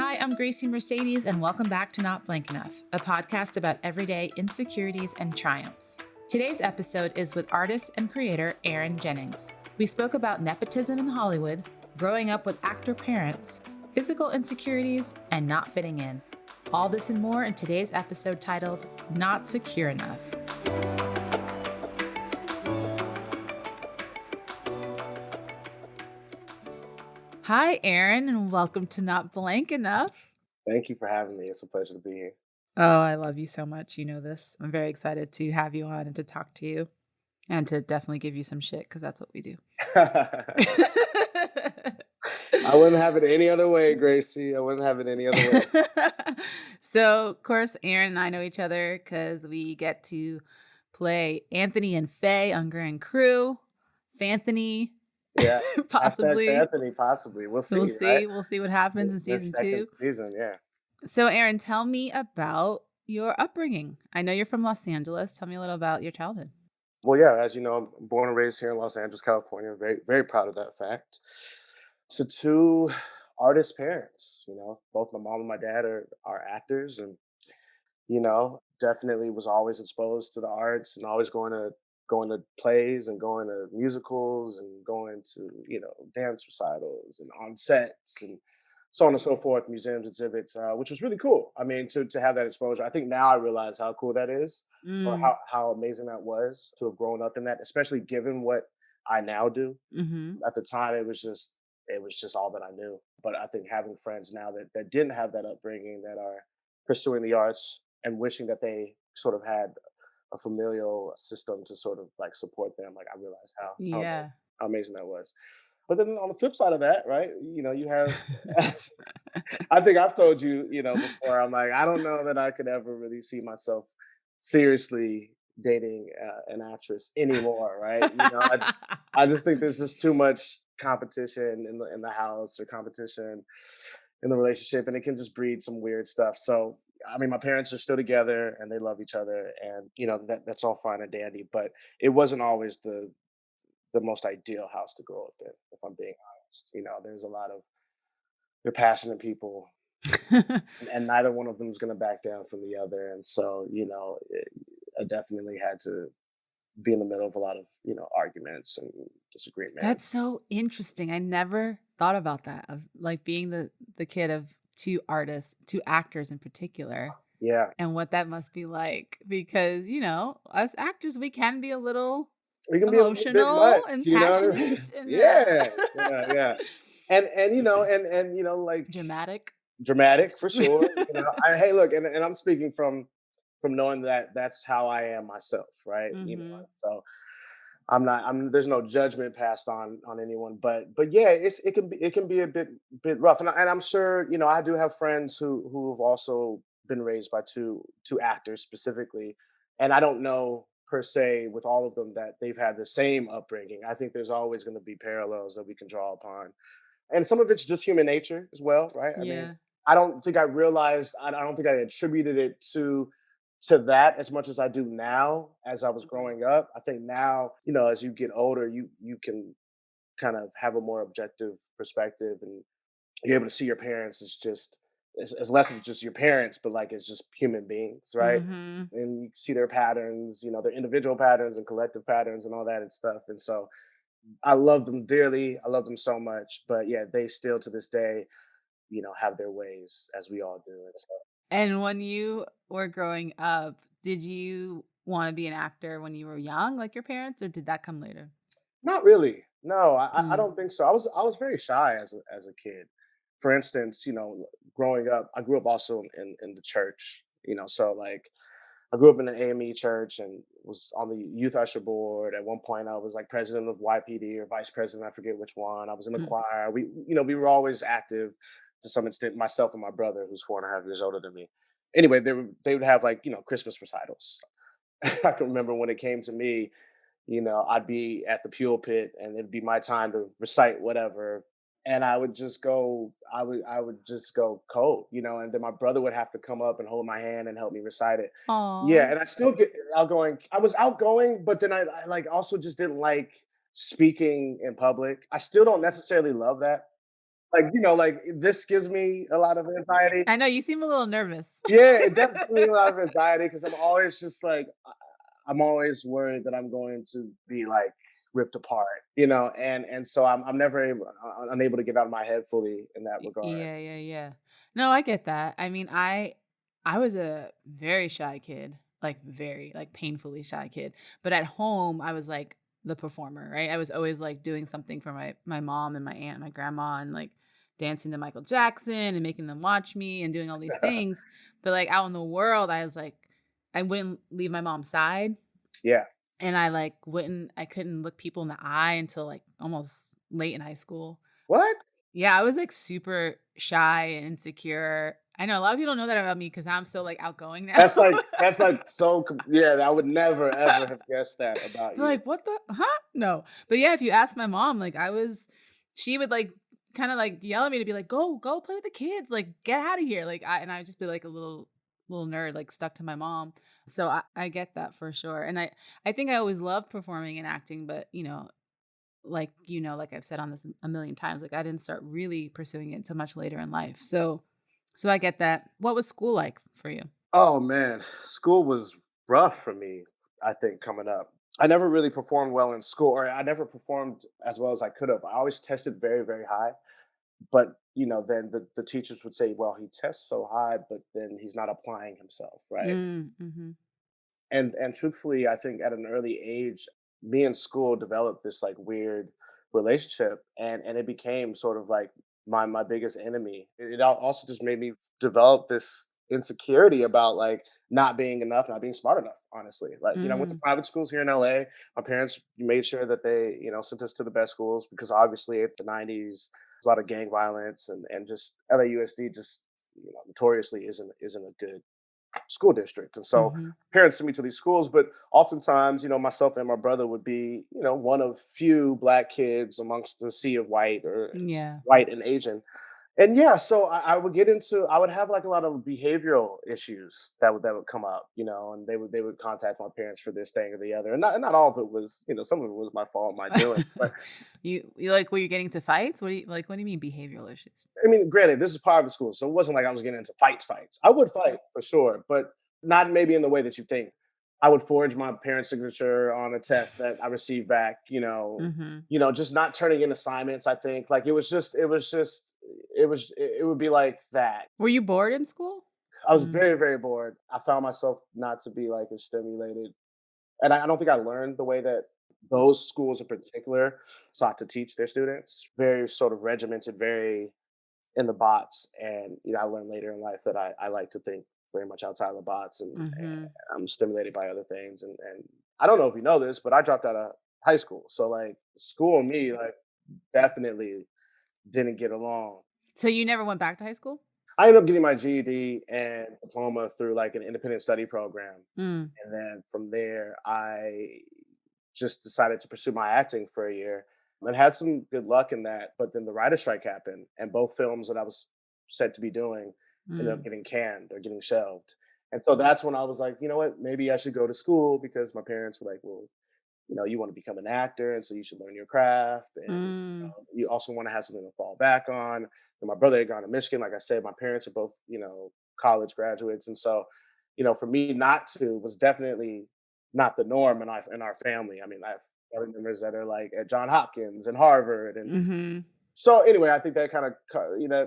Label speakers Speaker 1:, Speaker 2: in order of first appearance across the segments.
Speaker 1: Hi, I'm Grasie Mercedes, and welcome back to Not Blank Enough, a podcast about everyday insecurities and triumphs. Today's episode is with artist and creator Aaron Jennings. We spoke about nepotism in Hollywood, growing up with actor parents, physical insecurities, and not fitting in. All this and more in today's episode titled Not Secure Enough. Hi, Aaron, and welcome to Not Blank Enough.
Speaker 2: Thank you for having me. It's a pleasure to be here.
Speaker 1: Oh, I love you so much. You know this. I'm very excited to have you on and to talk to you and to definitely give you some shit because that's what we do.
Speaker 2: I wouldn't have it any other way, Gracie. I wouldn't have it any other way.
Speaker 1: So, of course, Aaron and I know each other because we get to play Anthony and Faye on Grand Crew. Fanthony.
Speaker 2: Yeah,
Speaker 1: possibly.
Speaker 2: Anthony, possibly. We'll see.
Speaker 1: We'll see what happens in season 2.
Speaker 2: Season, yeah.
Speaker 1: So, Aaron, tell me about your upbringing. I know you're from Los Angeles. Tell me a little about your childhood.
Speaker 2: Well, yeah, as you know, I'm born and raised here in Los Angeles, California. Very, very proud of that fact. So, two artist parents. Both my mom and my dad are actors, and definitely was always exposed to the arts and always going to plays and going to musicals and going to dance recitals and on sets and so on and so forth, museums, exhibits, which was really cool. I mean, to have that exposure. I think now I realize how cool that is, or how amazing that was to have grown up in that, especially given what I now do. At the time, it was just all that I knew. But I think having friends now that didn't have that upbringing, that are pursuing the arts and wishing that they sort of had a familial system to sort of like support them. Like, I realized how amazing that was. But then on the flip side of that, right? You have, I think I've told you, before, I'm like, I don't know that I could ever really see myself seriously dating an actress anymore, right? I just think there's just too much competition in the house, or competition in the relationship, and it can just breed some weird stuff. So, I mean, my parents are still together and they love each other, and that's all fine and dandy. But it wasn't always the most ideal house to grow up in, if I'm being honest. There's a lot of they're passionate people, and neither one of them is going to back down from the other. And so, I definitely had to be in the middle of a lot of arguments and disagreement.
Speaker 1: That's so interesting. I never thought about that, of like being the kid of two artists, two actors in particular.
Speaker 2: Yeah.
Speaker 1: And what that must be like, because us actors, we can be a little
Speaker 2: we can
Speaker 1: emotional
Speaker 2: be a much,
Speaker 1: and passionate. And,
Speaker 2: yeah. And like dramatic for sure. Hey, look, and I'm speaking from knowing that that's how I am myself, right? So there's no judgment passed on anyone, but yeah, it can be a bit rough. And I'm sure, I do have friends who have also been raised by two actors specifically. And I don't know per se with all of them that they've had the same upbringing. I think there's always going to be parallels that we can draw upon. And some of it's just human nature as well, right? I mean, I don't think I realized, I don't think I attributed it to that as much as I do now as I was growing up. I think now, as you get older, you can kind of have a more objective perspective, and you're able to see your parents as just as less as just your parents, but like as just human beings, right? And you see their patterns, their individual patterns and collective patterns and all that and stuff. And so I love them dearly. I love them so much. But yeah, they still to this day, have their ways, as we all do. And so
Speaker 1: And when you were growing up, did you want to be an actor when you were young, like your parents, or did that come later?
Speaker 2: not really. No, I don't think so. I was very shy as a kid. For instance, growing up, I grew up also in the church. So like I grew up in an AME church and was on the youth usher board. At one point, I was like president of YPD or vice president. I forget which one. I was in the choir. We were always active to some extent. Myself and my brother, who's 4.5 years older than me. Anyway, they would have like Christmas recitals. I can remember when it came to me, I'd be at the pulpit and it'd be my time to recite whatever. And I would just go, I would just go cold, and then my brother would have to come up and hold my hand and help me recite it.
Speaker 1: Aw.
Speaker 2: Yeah. And I still get outgoing. I was outgoing, but then I like also just didn't like speaking in public. I still don't necessarily love that. Like, like this gives me a lot of anxiety.
Speaker 1: I know you seem a little nervous.
Speaker 2: Yeah, it does give me a lot of anxiety because I'm always just like, I'm always worried that I'm going to be like ripped apart, and so I'm never unable to get out of my head fully in that regard.
Speaker 1: Yeah, yeah, yeah. No, I get that. I mean, I was a very shy kid, like very like painfully shy kid. But at home, I was like the performer, right? I was always like doing something for my mom and my aunt, and my grandma, and like dancing to Michael Jackson and making them watch me and doing all these things. But like out in the world, I was like I wouldn't leave my mom's side,
Speaker 2: Yeah.
Speaker 1: and I couldn't look people in the eye until like almost late in high school.
Speaker 2: What?
Speaker 1: Yeah, I was, like, super shy and insecure. I know a lot of people don't know that about me because 'cause I'm so, like, outgoing now.
Speaker 2: That's like yeah, I would never ever have guessed that about
Speaker 1: They're
Speaker 2: you.
Speaker 1: like, "What the huh?" No. But, yeah, if you ask my mom, like, she would, like, kinda, like, yell at me to be like, Go play with the kids, like, get out of here." Like, and I'd just be, like, a little nerd, like, stuck to my mom. So I get that for sure, and I think I always loved performing and acting, but, like I've said on this a million times, like I didn't start really pursuing it until much later in life. So I get that. What was school like for you?
Speaker 2: Oh man, school was rough for me, I think, coming up. I never really performed well in school, or I never performed as well as I could have. I always tested very, very high. But, then the teachers would say, well, he tests so high, but then he's not applying himself, right?
Speaker 1: Mhm.
Speaker 2: And truthfully, I think at an early age, me and school developed this like weird relationship, and it became sort of like my biggest enemy. Also just made me develop this insecurity about like not being enough, not being smart enough, honestly. Like, I went to
Speaker 1: Mm.
Speaker 2: private schools here in LA. My parents made sure that they, sent us to the best schools because obviously at the 90s, there's a lot of gang violence, and just LAUSD just, notoriously isn't a good school district. And so
Speaker 1: Mhm.
Speaker 2: parents sent me to these schools, but oftentimes, myself and my brother would be, one of few black kids amongst the sea of white, or
Speaker 1: Yeah.
Speaker 2: white and Asian. And yeah, so I would have like a lot of behavioral issues that would come up, and they would contact my parents for this thing or the other. And not all of it was, some of it was my fault, my doing. But
Speaker 1: You like, were you getting into fights? What do you mean behavioral issues?
Speaker 2: I mean, granted, this is private school, so it wasn't like I was getting into fights. I would fight for sure, but not maybe in the way that you think. I would forge my parents' signature on a test that I received back,
Speaker 1: Mhm.
Speaker 2: just not turning in assignments. I think like it would be like that.
Speaker 1: Were you bored in school?
Speaker 2: I was
Speaker 1: Mm.
Speaker 2: very, very bored. I found myself not to be like as stimulated, and I don't think I learned the way that those schools in particular sought to teach their students. Very sort of regimented, very in the box. And I learned later in life that I like to think very much outside the box, and
Speaker 1: Mhm.
Speaker 2: I'm stimulated by other things. And I don't know if you know this, but I dropped out of high school. So like school and me like definitely didn't get along.
Speaker 1: So you never went back to high school?
Speaker 2: I ended up getting my GED and diploma through like an independent study program.
Speaker 1: Mm.
Speaker 2: And then from there, I just decided to pursue my acting for a year and had some good luck in that. But then the writer's strike happened, and both films that I was said to be doing ended up
Speaker 1: Mm.
Speaker 2: getting canned or getting shelved. And so that's when I was like, you know what, maybe I should go to school, because my parents were like, well, you want to become an actor, and so you should learn your craft, and
Speaker 1: Mm.
Speaker 2: you also want to have something to fall back on. And my brother had gone to Michigan. Like I said, my parents are both, college graduates, and so, for me not to was definitely not the norm in our family. I mean, I have family members that are like at John Hopkins and Harvard, and
Speaker 1: Mhm.
Speaker 2: so anyway, I think that kind of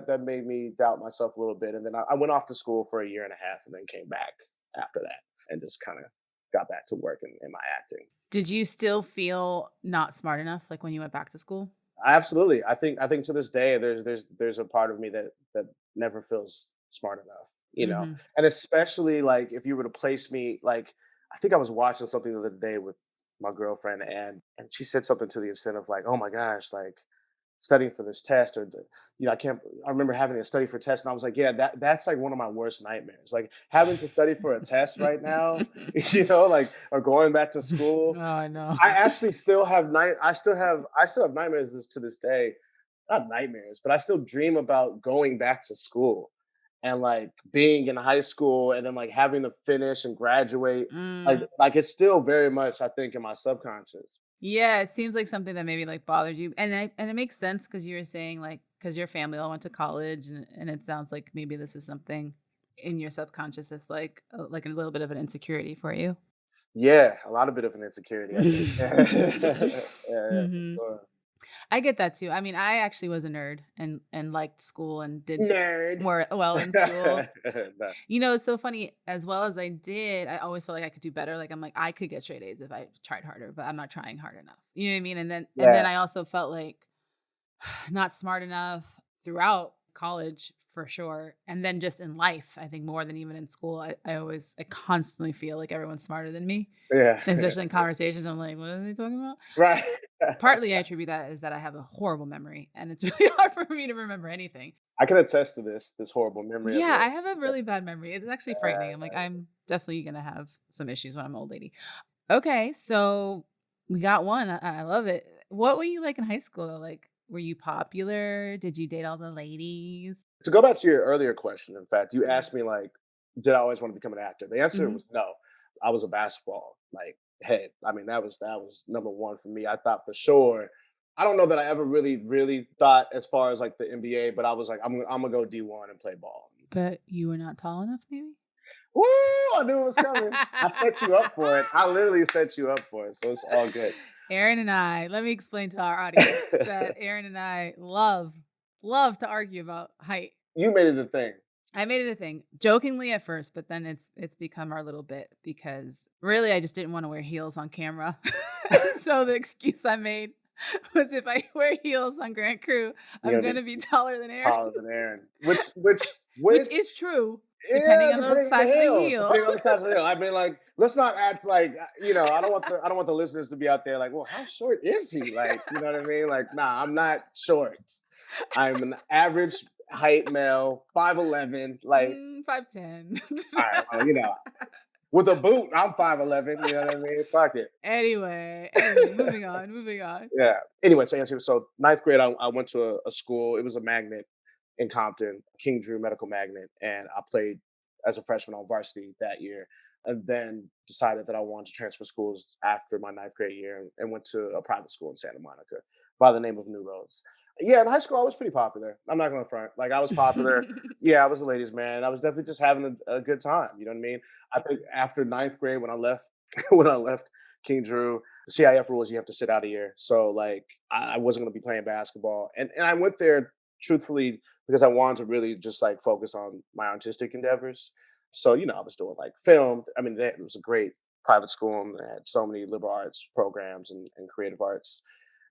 Speaker 2: that made me doubt myself a little bit, and then I went off to school for a year and a half, and then came back after that, and just kind of got back to work in my acting.
Speaker 1: Did you still feel not smart enough, like, when you went back to school?
Speaker 2: Absolutely. I think to this day there's a part of me that never feels smart enough,
Speaker 1: Mhm.
Speaker 2: And especially like if you were to place me like, I think I was watching something the other day with my girlfriend, and she said something to the extent of like, "Oh my gosh, like studying for this test, or I remember having to study for a test, and I was like, yeah, that's like one of my worst nightmares, like having to study for a test right now, like, or going back to
Speaker 1: Oh,
Speaker 2: school.
Speaker 1: I know.
Speaker 2: I actually still have I still have nightmares to this day. Not nightmares, but I still dream about going back to school and like being in high school, and then like having to finish and graduate. Like
Speaker 1: Mm.
Speaker 2: like it's still very much, I think, in my subconscious.
Speaker 1: Yeah, it seems like something that maybe, like, bothered you, and it makes sense because you were saying, like, because your family all went to college, and it sounds like maybe this is something in your subconscious that's like a little bit of an insecurity for you.
Speaker 2: Yeah, a lot of bit of an insecurity, I think. Yeah, for
Speaker 1: Hmm.
Speaker 2: sure.
Speaker 1: I get that too. I mean, I actually was a nerd and liked school and did
Speaker 2: Nerd.
Speaker 1: more well in school.
Speaker 2: Nah,
Speaker 1: It's so funny. As well as I did, I always felt like I could do better. Like I'm like I could get straight A's if I tried harder, but I'm not trying hard enough. You know what I mean? And then
Speaker 2: yeah,
Speaker 1: I also felt like not smart enough throughout college for sure. And then just in life, I think more than even in school, I constantly feel like everyone's smarter than me.
Speaker 2: yeah,
Speaker 1: And especially in conversations, I'm like, what are they talking about?
Speaker 2: right.
Speaker 1: Partly I attribute that is that I have a horrible memory and it's really hard for me to remember anything.
Speaker 2: I can attest to this horrible memory of
Speaker 1: Yeah,
Speaker 2: yours.
Speaker 1: I have a really bad memory. It's actually frightening. I'm like, I'm definitely gonna have some issues when I'm an old lady. Okay, so we got one. I love it. What were you like in high school though? Like, were you popular? Did you date all the ladies?
Speaker 2: To go back to your earlier question, in fact, you asked me like, did I always want to become an actor? The answer
Speaker 1: Hmm.
Speaker 2: was no. I was a basketball like head. I mean, that was number one for me. I thought for sure. I don't know that I ever really thought as far as like the NBA, but I was like, I'm gonna go D1 and play ball.
Speaker 1: But you were not tall enough, maybe?
Speaker 2: Woo! I knew it was coming. I set you up for it. I literally set you up for it, so it's all good.
Speaker 1: Aaron and I, let me explain to our audience that Aaron and I love to argue about height.
Speaker 2: You made it a thing.
Speaker 1: I made it a thing, jokingly at first, but then it's become our little bit because really I just didn't want to wear heels on camera. So the excuse I made was if I wear heels on Grand Crew,
Speaker 2: You're
Speaker 1: I'm
Speaker 2: gonna be
Speaker 1: gonna be taller than Aaron,
Speaker 2: taller than Aaron. Which
Speaker 1: which is true
Speaker 2: yeah,
Speaker 1: depending on the
Speaker 2: depending on the
Speaker 1: size of the
Speaker 2: hill.
Speaker 1: heel.
Speaker 2: Depending on the size of the hill. I mean, like, let's not act like I don't want the listeners to be out there like, well, how short is he? Like, you know what I mean? Like, nah, I'm not short. I'm an average height male, 5'11. Like,
Speaker 1: 5'10".
Speaker 2: all right, well, with a boot, I'm 5'11. You know what I mean? Fuck it.
Speaker 1: Anyway, moving on.
Speaker 2: Yeah. Anyway, to answer, so ninth grade, I went to a school. It was a magnet in Compton, King Drew Medical Magnet, and I played as a freshman on varsity that year, and then decided that I wanted to transfer schools after my ninth grade year and went to a private school in Santa Monica by the name of New Roads. Yeah, in high school, I was pretty popular. I'm not going to front. Like, I was popular. Yeah, I was a ladies' man. I was definitely just having a good time. You know what I mean? I think after ninth grade, when I left, when I left King Drew, the CIF rules you have to sit out a year. So like I wasn't going to be playing basketball, and I went there truthfully because I wanted to really just like focus on my artistic endeavors. So I was doing like film. I mean, it was a great private school and they had so many liberal arts programs and creative arts.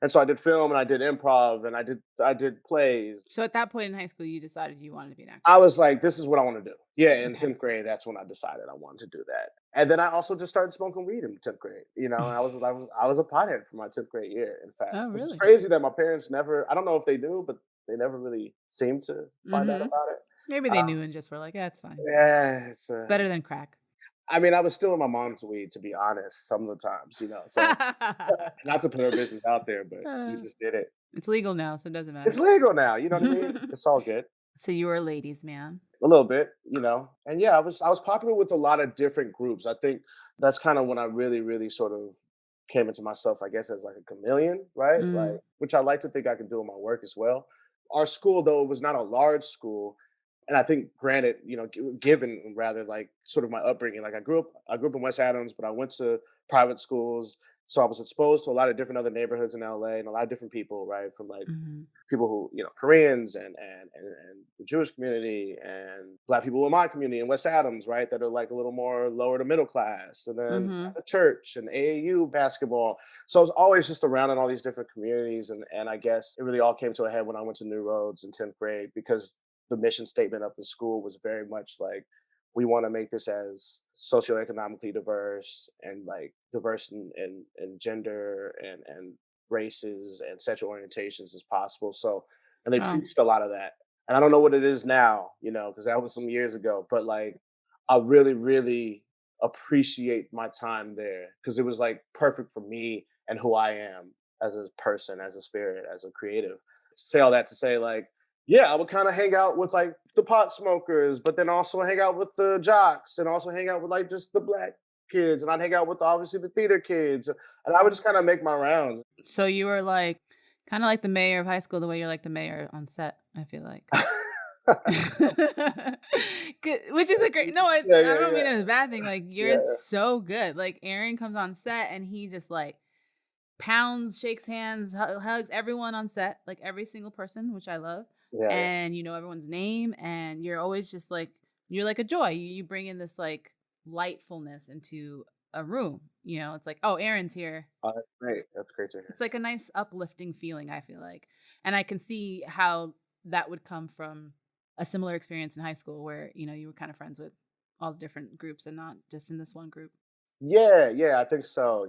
Speaker 2: And so I did film and I did improv and I did plays.
Speaker 1: So at that point in high school, you decided you wanted to be an actor.
Speaker 2: I was like, this is what I want to do. Yeah, in
Speaker 1: Okay.
Speaker 2: 10th grade, that's when I decided I wanted to do that. And then I also just started smoking weed in 10th grade. And I was a pothead for my 10th grade year, in fact.
Speaker 1: Oh,
Speaker 2: Which is
Speaker 1: really?
Speaker 2: crazy that my parents never, I don't know if they do, but they never really seemed to find out
Speaker 1: Hmm.
Speaker 2: about it.
Speaker 1: Maybe they knew and just were like, yeah, it's fine.
Speaker 2: Yeah,
Speaker 1: Better than crack.
Speaker 2: I mean, I was still in my mom's weed, to be honest, some of the times. So not to put her business out there, but we
Speaker 1: Uh,
Speaker 2: just did it.
Speaker 1: it's legal now, so it doesn't
Speaker 2: It's
Speaker 1: matter.
Speaker 2: legal now, you know what I mean? It's all good.
Speaker 1: So you were a ladies' man.
Speaker 2: A little bit. And yeah, I was popular with a lot of different groups. I think that's kind of when I really sort of came into myself, I guess, as like a chameleon, right? Like,
Speaker 1: Mm,
Speaker 2: which I like to think I can do in my work as well. Our school, though, was not a large school, and I think, granted, given rather like sort of my upbringing, like I grew up in West Adams, but I went to private schools, so I was exposed to a lot of different other neighborhoods in LA and a lot of different people, right? From like
Speaker 1: mhm,
Speaker 2: people who Koreans and the Jewish community and Black people in my community in West Adams, right, that are like a little more lower to middle class, and then
Speaker 1: mhm.
Speaker 2: the church and AAU basketball. So I was always just around in all these different communities, and I guess it really all came to a head when I went to New Roads in 10th grade because the mission statement of the school was very much like we want to make this as socioeconomically diverse and like diverse in gender and races and sexual orientations as possible. So, and they
Speaker 1: Wow.
Speaker 2: preached a lot of that. And I don't know what it is now, because that was some years ago, but like I really appreciate my time there because it was like perfect for me and who I am as a person, as a spirit, as a creative. Say all that to say, like, yeah, I would kind of hang out with like the pot smokers, but then also hang out with the jocks and also hang out with like just the black kids. And I'd hang out with obviously the theater kids. And I would just kind of make my rounds.
Speaker 1: So you were like Kind of like the mayor of high school, the way you're like the mayor on set, I feel like. Which is a great no,
Speaker 2: Yeah,
Speaker 1: I
Speaker 2: yeah,
Speaker 1: don't mean
Speaker 2: yeah,
Speaker 1: that as a bad thing. Like you're
Speaker 2: yeah,
Speaker 1: so good. Like Aaron comes on set and he just like pounds, shakes hands, hugs everyone on set, like every single person, which I love.
Speaker 2: yeah, yeah.
Speaker 1: And you know everyone's name, and you're always just like you're like a joy. You bring in this like lightfulness into a room. You know, it's like, oh, Aaron's here.
Speaker 2: That's great. That's great to hear.
Speaker 1: It's like a nice uplifting feeling, I feel like. And I can see how that would come from a similar experience in high school where, you know, you were kind of friends with all the different groups and not just in this one group.
Speaker 2: Yeah, yeah, I think so,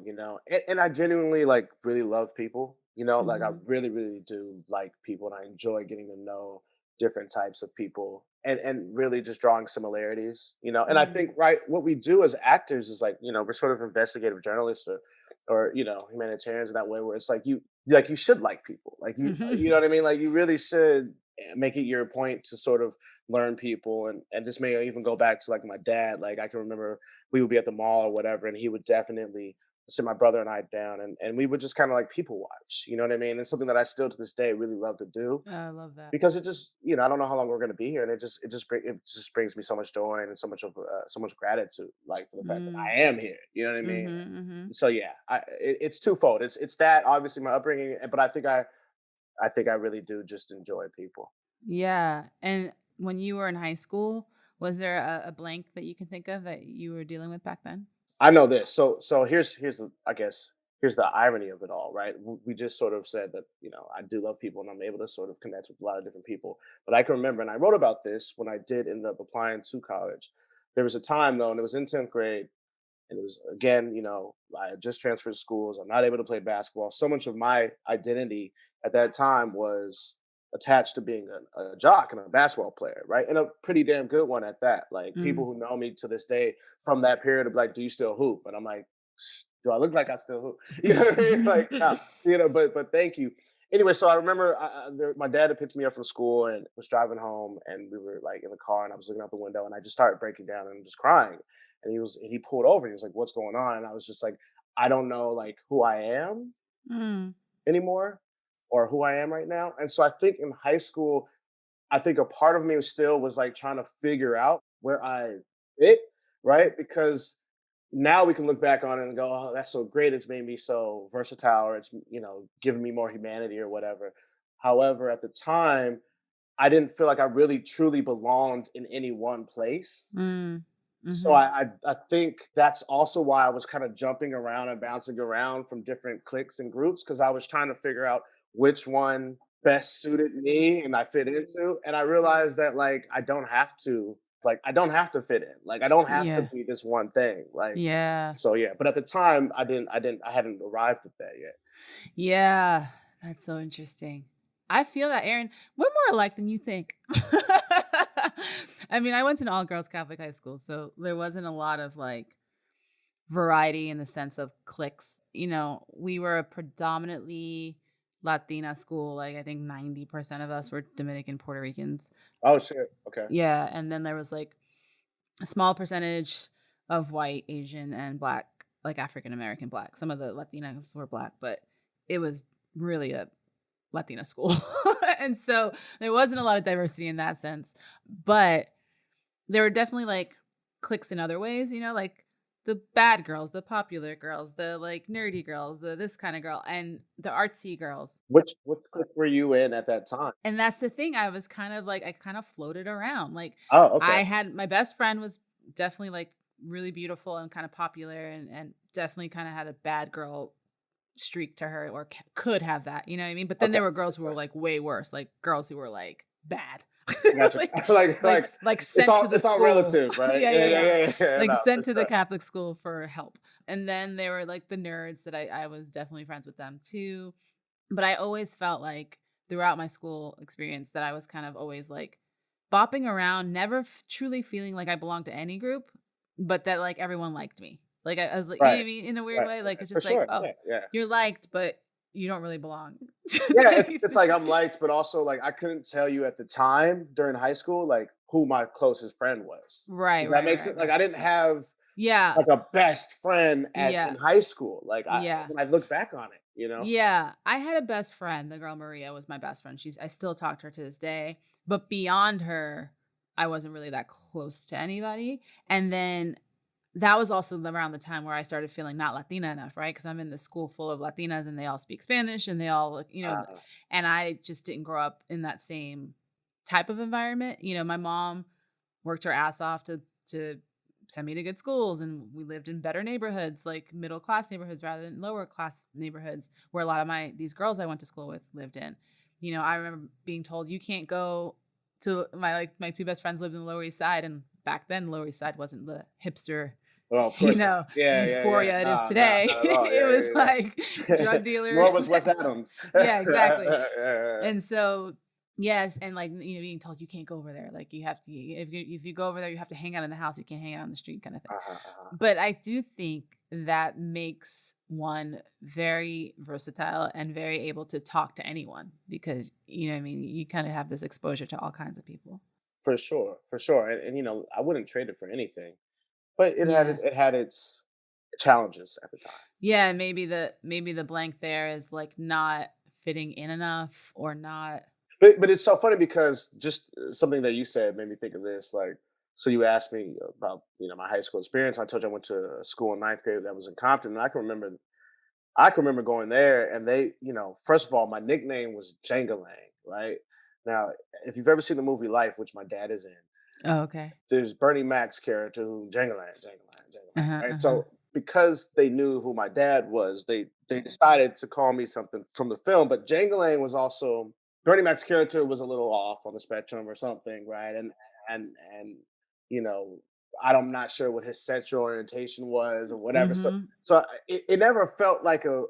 Speaker 2: and I genuinely like really love people, like I
Speaker 1: Mhm.
Speaker 2: really, really do like people and I enjoy getting to know different types of people and really just drawing similarities, and I
Speaker 1: Mhm.
Speaker 2: think right what we do as actors is like, we're sort of investigative journalists or humanitarians in that way where it's like you should like people. Like you
Speaker 1: Mhm.
Speaker 2: know what I mean? Like you really should make it your point to sort of learn people and this may even go back to like my dad. Like I can remember we would be at the mall or whatever, and he would definitely sit my brother and I down, and we would just kind of like people watch. You know what I mean? It's something that I still to this day really love to do
Speaker 1: I love that.
Speaker 2: because it just I don't know how long we're going to be here, and it just brings me so much joy and so much gratitude, like for the fact that
Speaker 1: Mm.
Speaker 2: I am here. You know what I mean?
Speaker 1: Mhm. Mhm.
Speaker 2: So yeah, it's twofold. It's that obviously my upbringing, but I think I really do just enjoy people.
Speaker 1: Yeah. And when you were in high school, was there a blank that you can think of that you were dealing with back then?
Speaker 2: I know this. So here's the I guess here's the irony of it all, right? We just sort of said that I do love people and I'm able to sort of connect with a lot of different people. But I can remember, and I wrote about this when I did end up applying to college. There was a time though, and it was in 10th grade, and it was again, I had just transferred schools. I'm not able to play basketball. So much of my identity at that time was attached to being a jock and a basketball player, right? And a pretty damn good one at that. Like people
Speaker 1: Mm.
Speaker 2: who know me to this day from that period are like, "Do you still hoop?" And I'm like, "Do I look like I still hoop?" You know what I mean? Like, but thank you. Anyway, so I remember my dad had picked me up from school and was driving home, and we were like in the car, and I was looking out the window, and I just started breaking down and just crying. And he pulled over, and he was like, "What's going on?" And I was just like, "I don't know, like who I am
Speaker 1: Mm.
Speaker 2: anymore, or who I am right now." And so I think in high school, I think a part of me was like trying to figure out where I fit, right? Because now we can look back on it and go, "Oh, that's so great. It's made me so versatile, or it's given me more humanity or whatever." However, at the time, I didn't feel like I really truly belonged in any one place.
Speaker 1: Mm.
Speaker 2: So
Speaker 1: Mhm.
Speaker 2: I think that's also why I was kind of jumping around and bouncing around from different cliques and groups because I was trying to figure out which one best suited me and I fit into. And I realized that like I don't have to fit in. Like I don't have to
Speaker 1: Yeah.
Speaker 2: be this one thing. Like
Speaker 1: Yeah.
Speaker 2: so yeah. But at the time I hadn't arrived at that yet.
Speaker 1: Yeah. That's so interesting. I feel that, Aaron. We're more alike than you think. I mean, I went to an all girls Catholic high school, so there wasn't a lot of like variety in the sense of cliques. You know, we were a predominantly Latina school. Like, I think 90% of us were Dominican Puerto Ricans.
Speaker 2: Oh shit. Okay.
Speaker 1: Yeah. And then there was like a small percentage of white, Asian, and black, like African American black. Some of the Latinas were black, but it was really a Latina school. And so there wasn't a lot of diversity in that sense. But there were definitely like cliques in other ways, you know, like the bad girls, the popular girls, the like nerdy girls, the this kind of girl, and the artsy girls.
Speaker 2: Which clique were you in at that time?
Speaker 1: And that's the thing. I was kind of like, I kind of floated around. Like,
Speaker 2: Oh, okay.
Speaker 1: I had my best friend was definitely like really beautiful and kind of popular and definitely kind of had a bad girl streak to her or could have that, you know what I mean? But then
Speaker 2: Okay.
Speaker 1: there were girls who were like way worse, like girls who were like bad.
Speaker 2: Gotcha.
Speaker 1: like
Speaker 2: Like
Speaker 1: like
Speaker 2: it's
Speaker 1: sent to
Speaker 2: all
Speaker 1: the
Speaker 2: it's all
Speaker 1: school.
Speaker 2: relative, right?
Speaker 1: Yeah,
Speaker 2: Yeah,
Speaker 1: yeah,
Speaker 2: yeah,
Speaker 1: yeah.
Speaker 2: yeah, yeah.
Speaker 1: Like
Speaker 2: No, for
Speaker 1: sent to the
Speaker 2: sure.
Speaker 1: Catholic school for help. And then there were like the nerds that I was definitely friends with them too. But I always felt like throughout my school experience that I was kind of always like bopping around, never truly feeling like I belonged to any group, but that like everyone liked me. Like I was like, you know what I
Speaker 2: Right,
Speaker 1: mean? In a weird
Speaker 2: right,
Speaker 1: way. Like
Speaker 2: right.
Speaker 1: it's
Speaker 2: For
Speaker 1: just like,
Speaker 2: sure.
Speaker 1: oh,
Speaker 2: Yeah, yeah.
Speaker 1: you're liked, but you don't really belong to
Speaker 2: Yeah, it's like
Speaker 1: anything.
Speaker 2: I'm liked, but also like I couldn't tell you at the time during high school like who my closest friend was.
Speaker 1: Right,
Speaker 2: Does that
Speaker 1: right,
Speaker 2: make
Speaker 1: right,
Speaker 2: sense? Like
Speaker 1: right.
Speaker 2: I didn't have
Speaker 1: Yeah.
Speaker 2: like a best friend at
Speaker 1: Yeah.
Speaker 2: in high school. Like I
Speaker 1: Yeah.
Speaker 2: when I look back on it. you know?
Speaker 1: Yeah, I had a best friend. The girl Maria was my best friend. I still talk to her to this day, but beyond her, I wasn't really that close to anybody. And then that was also around the time where I started feeling not Latina enough, right? Because I'm in the school full of Latinas and they all speak Spanish and they all,
Speaker 2: Uh,
Speaker 1: and I just didn't grow up in that same type of environment. My mom worked her ass off to send me to good schools, and we lived in better neighborhoods, like middle class neighborhoods rather than lower class neighborhoods where a lot of these girls I went to school with lived in. I remember being told you can't go to my two best friends lived in the Lower East Side, and back then Lower East Side wasn't the hipster
Speaker 2: well, of course not. Yeah, yeah, yeah.
Speaker 1: euphoria it is
Speaker 2: Nah, nah,
Speaker 1: today.
Speaker 2: not at all.
Speaker 1: It was
Speaker 2: Yeah,
Speaker 1: like
Speaker 2: yeah, yeah.
Speaker 1: drug
Speaker 2: Nor
Speaker 1: dealers.
Speaker 2: was Wes Adams.
Speaker 1: Yeah, exactly.
Speaker 2: Yeah.
Speaker 1: And so, yes, and like being told you can't go over there, like you have to if you go over there, you have to hang out in the house. You can't hang out on the street, kind of thing.
Speaker 2: Uh-huh, uh-huh.
Speaker 1: But I do think that makes one very versatile and very able to talk to anyone because what I mean, you kind of have this exposure to all kinds of people.
Speaker 2: For sure, for sure. And I wouldn't trade it for anything. But
Speaker 1: Yeah.
Speaker 2: it had its challenges at the time.
Speaker 1: Yeah, maybe the blank there is like not fitting in enough or not.
Speaker 2: But it's so funny because just something that you said made me think of this. Like, so you asked me about my high school experience. I told you I went to a school in ninth grade that was in Compton, and I can remember going there, and first of all, my nickname was Jangalang, right? Now, if you've ever seen the movie Life, which my dad is in,
Speaker 1: Oh, okay.
Speaker 2: there's Bernie Mac's character who Jangalang, Jangalang,
Speaker 1: Uh-huh,
Speaker 2: Jangalang, right?
Speaker 1: uh-huh.
Speaker 2: So because they knew who my dad was, they decided to call me something from the film. But Jangalang was also Bernie Mac's character was a little off on the spectrum or something, right? And you know, I'm not sure what his sexual orientation was or whatever. So
Speaker 1: Mhm.
Speaker 2: so it never felt like a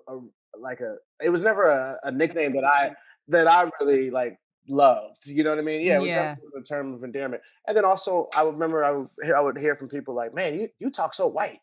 Speaker 2: it was never a nickname that I really like loved. You know what I mean? Yeah, it was
Speaker 1: Yeah.
Speaker 2: definitely a term of endearment. And then also, I would remember I would hear from people like, "Man, you talk so white,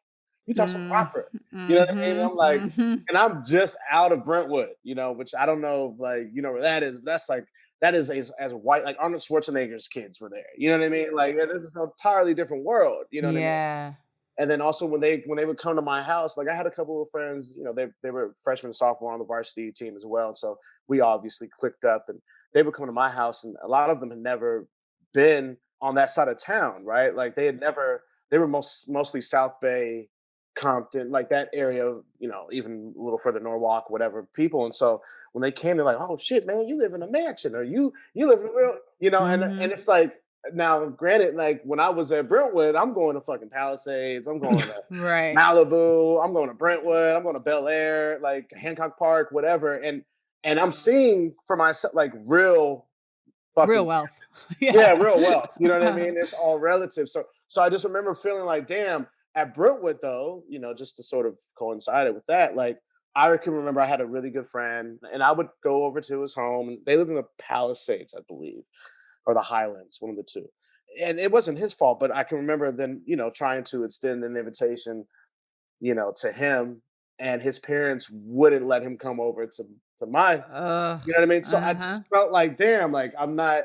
Speaker 2: you talk so
Speaker 1: Mm.
Speaker 2: proper." You know what I mean? And
Speaker 1: Mhm.
Speaker 2: I'm like,
Speaker 1: Mhm.
Speaker 2: and I'm just out of Brentwood, which I don't know, like where that is. That's like that is as white, like Arnold Schwarzenegger's kids were there. You know what I mean? Like this is an entirely different world. You know what I mean?
Speaker 1: Yeah.
Speaker 2: And then also when they would come to my house, like I had a couple of friends, they were freshmen, sophomore on the varsity team as well. And so we obviously clicked up, and they would come to my house, and a lot of them had never been on that side of town, right? Like they were mostly South Bay, Compton, like that area, even a little further Norwalk, whatever people. And so when they came, they're like, "Oh shit, man, you live in a mansion, or you live in real," and
Speaker 1: Mhm.
Speaker 2: it's like, now, granted, like when I was at Brentwood, I'm going to fucking Palisades, I'm going to
Speaker 1: Right.
Speaker 2: Malibu, I'm going to Brentwood, I'm going to Bel Air, like Hancock Park, whatever, and I'm seeing for myself like real
Speaker 1: Real
Speaker 2: fucking
Speaker 1: wealth.
Speaker 2: yeah,
Speaker 1: Yeah.
Speaker 2: real wealth. You know what I mean? It's all relative. So I just remember feeling like, damn, at Brentwood though, just to sort of coincide it with that, like I can remember I had a really good friend, and I would go over to his home. They lived in the Palisades, I believe, or the Highlands, one of the two. And it wasn't his fault, but I can remember then, trying to extend an invitation, to him, and his parents wouldn't let him come over to my,
Speaker 1: Ugh.
Speaker 2: you know what I mean? So I
Speaker 1: Uh-huh.
Speaker 2: just felt like, damn, like I'm not,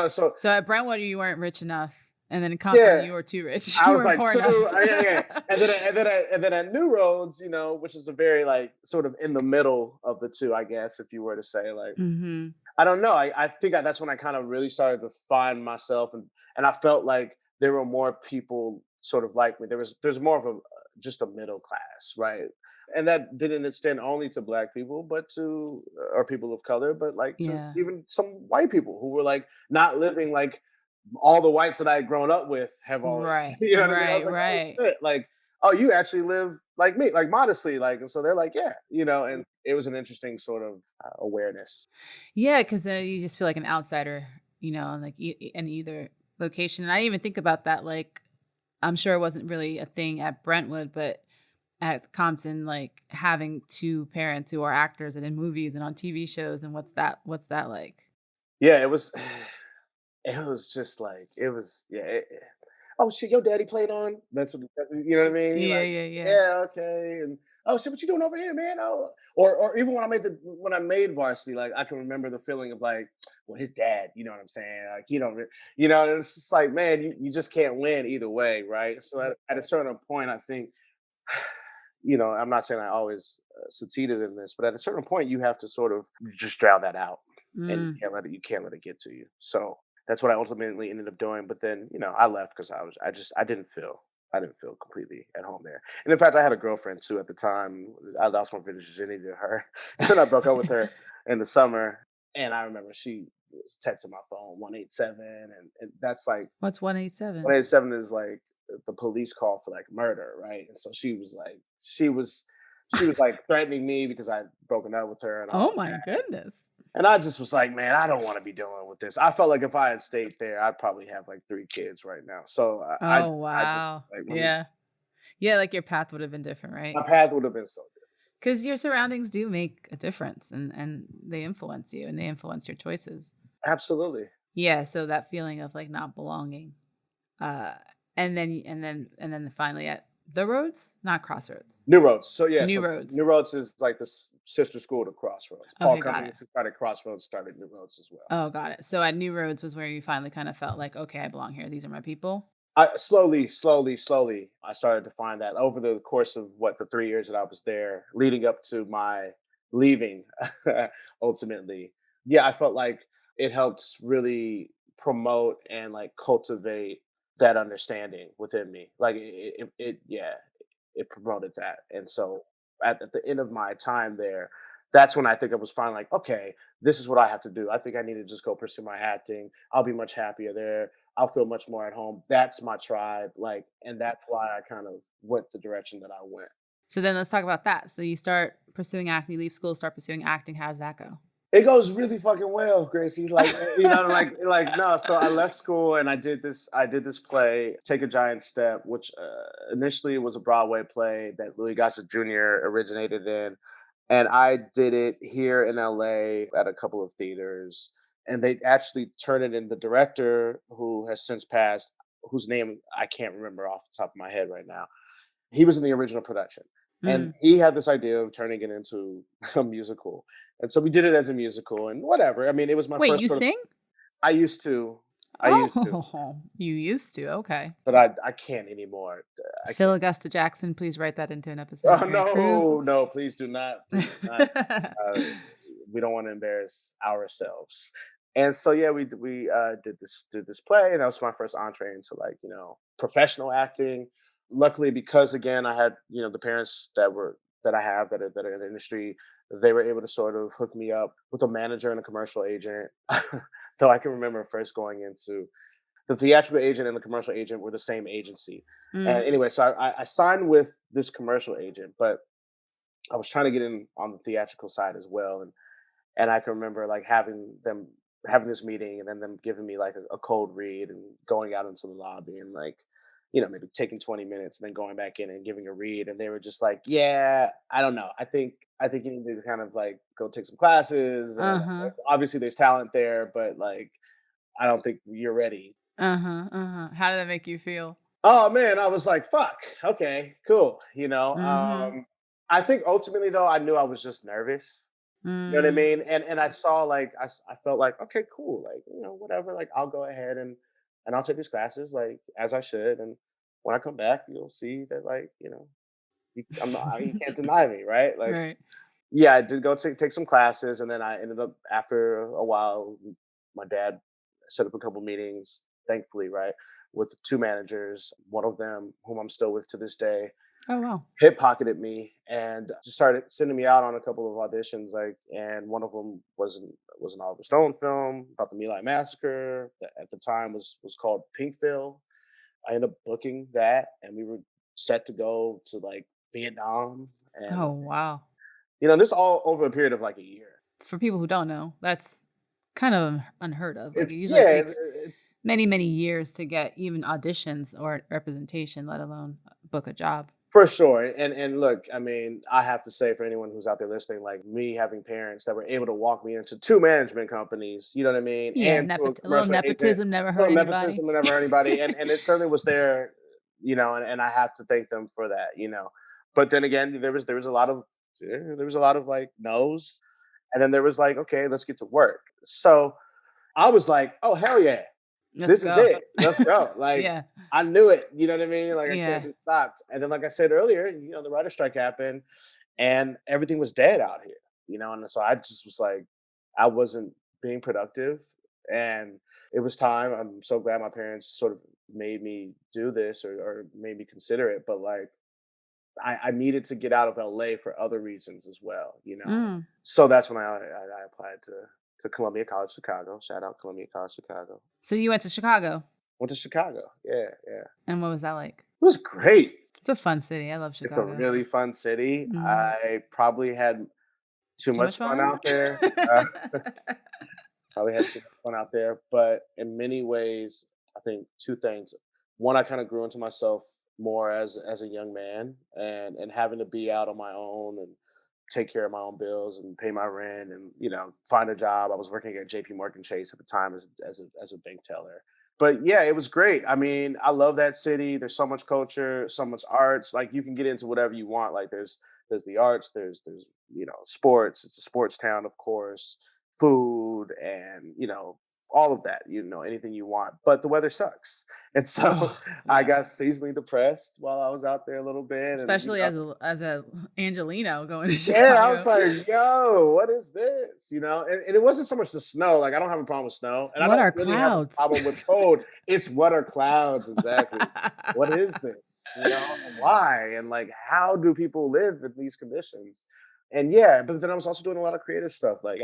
Speaker 2: so
Speaker 1: So at Brentwood, you weren't rich enough, and then in Compton,
Speaker 2: yeah,
Speaker 1: you were too rich.
Speaker 2: I
Speaker 1: You
Speaker 2: was
Speaker 1: weren't
Speaker 2: like
Speaker 1: poor
Speaker 2: 2,
Speaker 1: enough.
Speaker 2: yeah, yeah. And then at New Roads, which is a very like sort of in the middle of the two, I guess, if you were to say like,
Speaker 1: Mhm.
Speaker 2: I don't know. I think that's when I kind of really started to find myself, and I felt like there were more people sort of like me. There's more of a just a middle class, right? And that didn't extend only to black people, but to or people of color, but like to
Speaker 1: Yeah.
Speaker 2: even some white people who were like not living like all the whites that I had grown up with have always,
Speaker 1: Right.
Speaker 2: you know what I mean? I was
Speaker 1: Right.
Speaker 2: like, oh
Speaker 1: Right.
Speaker 2: shit, like, oh, you actually live like me, like modestly, like, and so they're like, yeah, and it was an interesting sort of awareness.
Speaker 1: Yeah, because then you just feel like an outsider, in like in either location. And I didn't even think about that. Like, I'm sure it wasn't really a thing at Brentwood, but at Compton, like having two parents who are actors and in movies and on TV shows, and what's that like?
Speaker 2: Yeah, it was. It was just like it was. Yeah. Oh shit, your daddy played on. You know what I mean. You're
Speaker 1: Yeah,
Speaker 2: like,
Speaker 1: yeah, yeah.
Speaker 2: yeah, okay, and oh shit, what you doing over here, man? Oh, or even when I made varsity, like I can remember the feeling of like, well, his dad. You know what I'm saying? Like you don't, and it's just like, man, you just can't win either way, right? So at a certain point, I think I'm not saying I always succeeded in this, but at a certain point, you have to sort of just drown that out, and
Speaker 1: Mm.
Speaker 2: you can't let it get to you. So that's what I ultimately ended up doing. But then, I left because I didn't feel completely at home there. And in fact, I had a girlfriend too at the time. I lost my virginity to her, and I broke up with her in the summer. And I remember she was texting my phone 187, and that's like
Speaker 1: What's 187?
Speaker 2: 187 is like the police call for like murder, right? And so she was like threatening me because I'd broken up with her and
Speaker 1: Oh
Speaker 2: all
Speaker 1: my
Speaker 2: that.
Speaker 1: goodness.
Speaker 2: And I just was like, man, I don't want to be dealing with this. I felt like if I had stayed there, I'd probably have like 3 kids right now. So
Speaker 1: Oh,
Speaker 2: I just was
Speaker 1: wow.
Speaker 2: like, let me.
Speaker 1: Yeah. Yeah, like your path would have been different, right?
Speaker 2: My path would have been so different.
Speaker 1: Because your surroundings do make a difference, and they influence you and they influence your choices.
Speaker 2: Absolutely.
Speaker 1: Yeah, so that feeling of like not belonging. Uh and then finally at the roads, not crossroads.
Speaker 2: New Roads. So yeah,
Speaker 1: New
Speaker 2: so
Speaker 1: roads.
Speaker 2: New Roads is like the sister school to Crossroads. Paul
Speaker 1: Okay, got it.
Speaker 2: Cummings, who started Crossroads, started New Roads as well.
Speaker 1: Oh, got it. So at New Roads was where you finally kind of felt like, okay, I belong here. These are my people.
Speaker 2: I slowly, I started to find that over the course of what the 3 years that I was there, leading up to my leaving, ultimately. Yeah, I felt like it helped really promote and like cultivate that understanding within me. Like yeah, it promoted that. And so at the end of my time there, that's when I think I was finally like, okay, this is what I have to do. I think I need to just go pursue my acting. I'll be much happier there. I'll feel much more at home. That's my tribe. Like, and that's why I kind of went the direction that I went.
Speaker 1: So then let's talk about that. So you start pursuing acting, you leave school, start pursuing acting. How does that go?
Speaker 2: It goes really fucking well, Gracie. Like, like no. So I left school and I did this. I did this play, Take a Giant Step, which initially was a Broadway play that Louis Gossett Jr. originated in, and I did it here in LA at a couple of theaters. And they actually turned it in. The director, who has since passed, whose name I can't remember off the top of my head right now, he was in the original production, and
Speaker 1: Mm.
Speaker 2: he had this idea of turning it into a musical. And so we did it as a musical, and whatever. I mean, it was my
Speaker 1: Wait,
Speaker 2: first
Speaker 1: you
Speaker 2: sort of.
Speaker 1: sing?
Speaker 2: I used to, I used to,
Speaker 1: Oh, you used to. Okay.
Speaker 2: but I can't anymore. I
Speaker 1: Phil
Speaker 2: can't.
Speaker 1: Augusta Jackson, please write that into an episode
Speaker 2: Oh
Speaker 1: of your crew.
Speaker 2: no, no, please do not, please do not. Uh, we don't want to embarrass ourselves. And so yeah, we did this play, and that was my first entree into like professional acting. Luckily, because again I had the parents that I have that are in the industry, they were able to sort of hook me up with a manager and a commercial agent. So I can remember first going into the theatrical agent and the commercial agent were the same agency.
Speaker 1: Mm.
Speaker 2: And anyway, so I signed with this commercial agent, but I was trying to get in on the theatrical side as well. And I can remember like having this meeting and then them giving me like a cold read and going out into the lobby and like, maybe taking 20 minutes and then going back in and giving a read. And they were just like, yeah, I don't know. I think you need to kind of like go take some classes. And
Speaker 1: Uh-huh.
Speaker 2: obviously there's talent there, but like, I don't think you're ready.
Speaker 1: Uh-huh. Uh-huh. How did that make you feel?
Speaker 2: Oh man, I was like, fuck, okay, cool.
Speaker 1: Mm-hmm.
Speaker 2: I think ultimately though, I knew I was just nervous. You know what I
Speaker 1: Mm.
Speaker 2: mean? And I saw like I felt like okay, cool, like whatever, like I'll go ahead and I'll take these classes like as I should, and when I come back, you'll see that like you can't deny me, right? Like
Speaker 1: Right.
Speaker 2: yeah, I did go take some classes, and then I ended up after a while, my dad set up a couple meetings, thankfully, right, with two managers. One of them, whom I'm still with to this day,
Speaker 1: Oh, wow.
Speaker 2: hip pocketed me and just started sending me out on a couple of auditions. Like, and one of them was an Oliver Stone film about the My Lai massacre that at the time was called Pinkville. I ended up booking that, and we were set to go to like Vietnam, and
Speaker 1: Oh, wow.
Speaker 2: this all over a period of like a year.
Speaker 1: For people who don't know, that's kind of unheard of. Like, it
Speaker 2: It's
Speaker 1: usually
Speaker 2: yeah,
Speaker 1: takes many, many years to get even auditions or representation, let alone book a job.
Speaker 2: for sure. And look, I mean, I have to say for anyone who's out there listening, like me having parents that were able to walk me into two management companies, you know what I mean,
Speaker 1: Yeah,
Speaker 2: and to a
Speaker 1: a little
Speaker 2: commercial agent,
Speaker 1: nepotism never hurt
Speaker 2: little
Speaker 1: anybody.
Speaker 2: nepotism whenever anybody, and it certainly was there, and I have to thank them for that. But then again, there was a lot of like no's, and then there was like, okay, let's get to work. So I was like, oh hell yeah.
Speaker 1: Let's
Speaker 2: This is
Speaker 1: go.
Speaker 2: it. Let's go. Like,
Speaker 1: Yeah.
Speaker 2: I knew it. You know what I mean? Like, I can't
Speaker 1: Yeah.
Speaker 2: be stopped. And then, like I said earlier, the writer strike happened, and everything was dead out here. And so I just was like, I wasn't being productive, and it was time. I'm so glad my parents sort of made me do this, or made me consider it. But like, I needed to get out of LA for other reasons as well.
Speaker 1: Mm.
Speaker 2: So that's when I applied to Columbia College Chicago. Shout out Columbia College Chicago.
Speaker 1: So you went to Chicago,
Speaker 2: Went to Chicago. Yeah, yeah.
Speaker 1: and what was that like?
Speaker 2: It was great.
Speaker 1: It's a fun city. I love
Speaker 2: It's a
Speaker 1: Chicago.
Speaker 2: really fun city.
Speaker 1: Mhm.
Speaker 2: I probably had too
Speaker 1: Too much
Speaker 2: much fun
Speaker 1: fun?
Speaker 2: out there. Uh, Probably had too much fun out there. But in many ways, I think two things. One, I kind of grew into myself more as a young man, and having to be out on my own and take care of my own bills and pay my rent and find a job. I was working at JP Morgan Chase at the time as a bank teller. But yeah, it was great. I mean, I love that city. There's so much culture, so much arts. Like, you can get into whatever you want. Like, there's the arts, there's sports. It's a sports town, of course, food, and all of that. Anything you want. But the weather sucks, and so
Speaker 1: Oh,
Speaker 2: I
Speaker 1: yeah.
Speaker 2: got seasonally depressed while I was out there a little bit, and
Speaker 1: Especially as a Angelino going to
Speaker 2: yeah, I was
Speaker 1: Chicago.
Speaker 2: like, "Yo, what is this?" And it wasn't so much the snow. Like, I don't have a problem with snow, and I
Speaker 1: What
Speaker 2: don't
Speaker 1: are
Speaker 2: really have a
Speaker 1: clouds?
Speaker 2: problem with cold. It's what are clouds exactly? What is this? And why? And like, how do people live in these conditions? And yeah, but then I was also doing a lot of creative stuff. Like,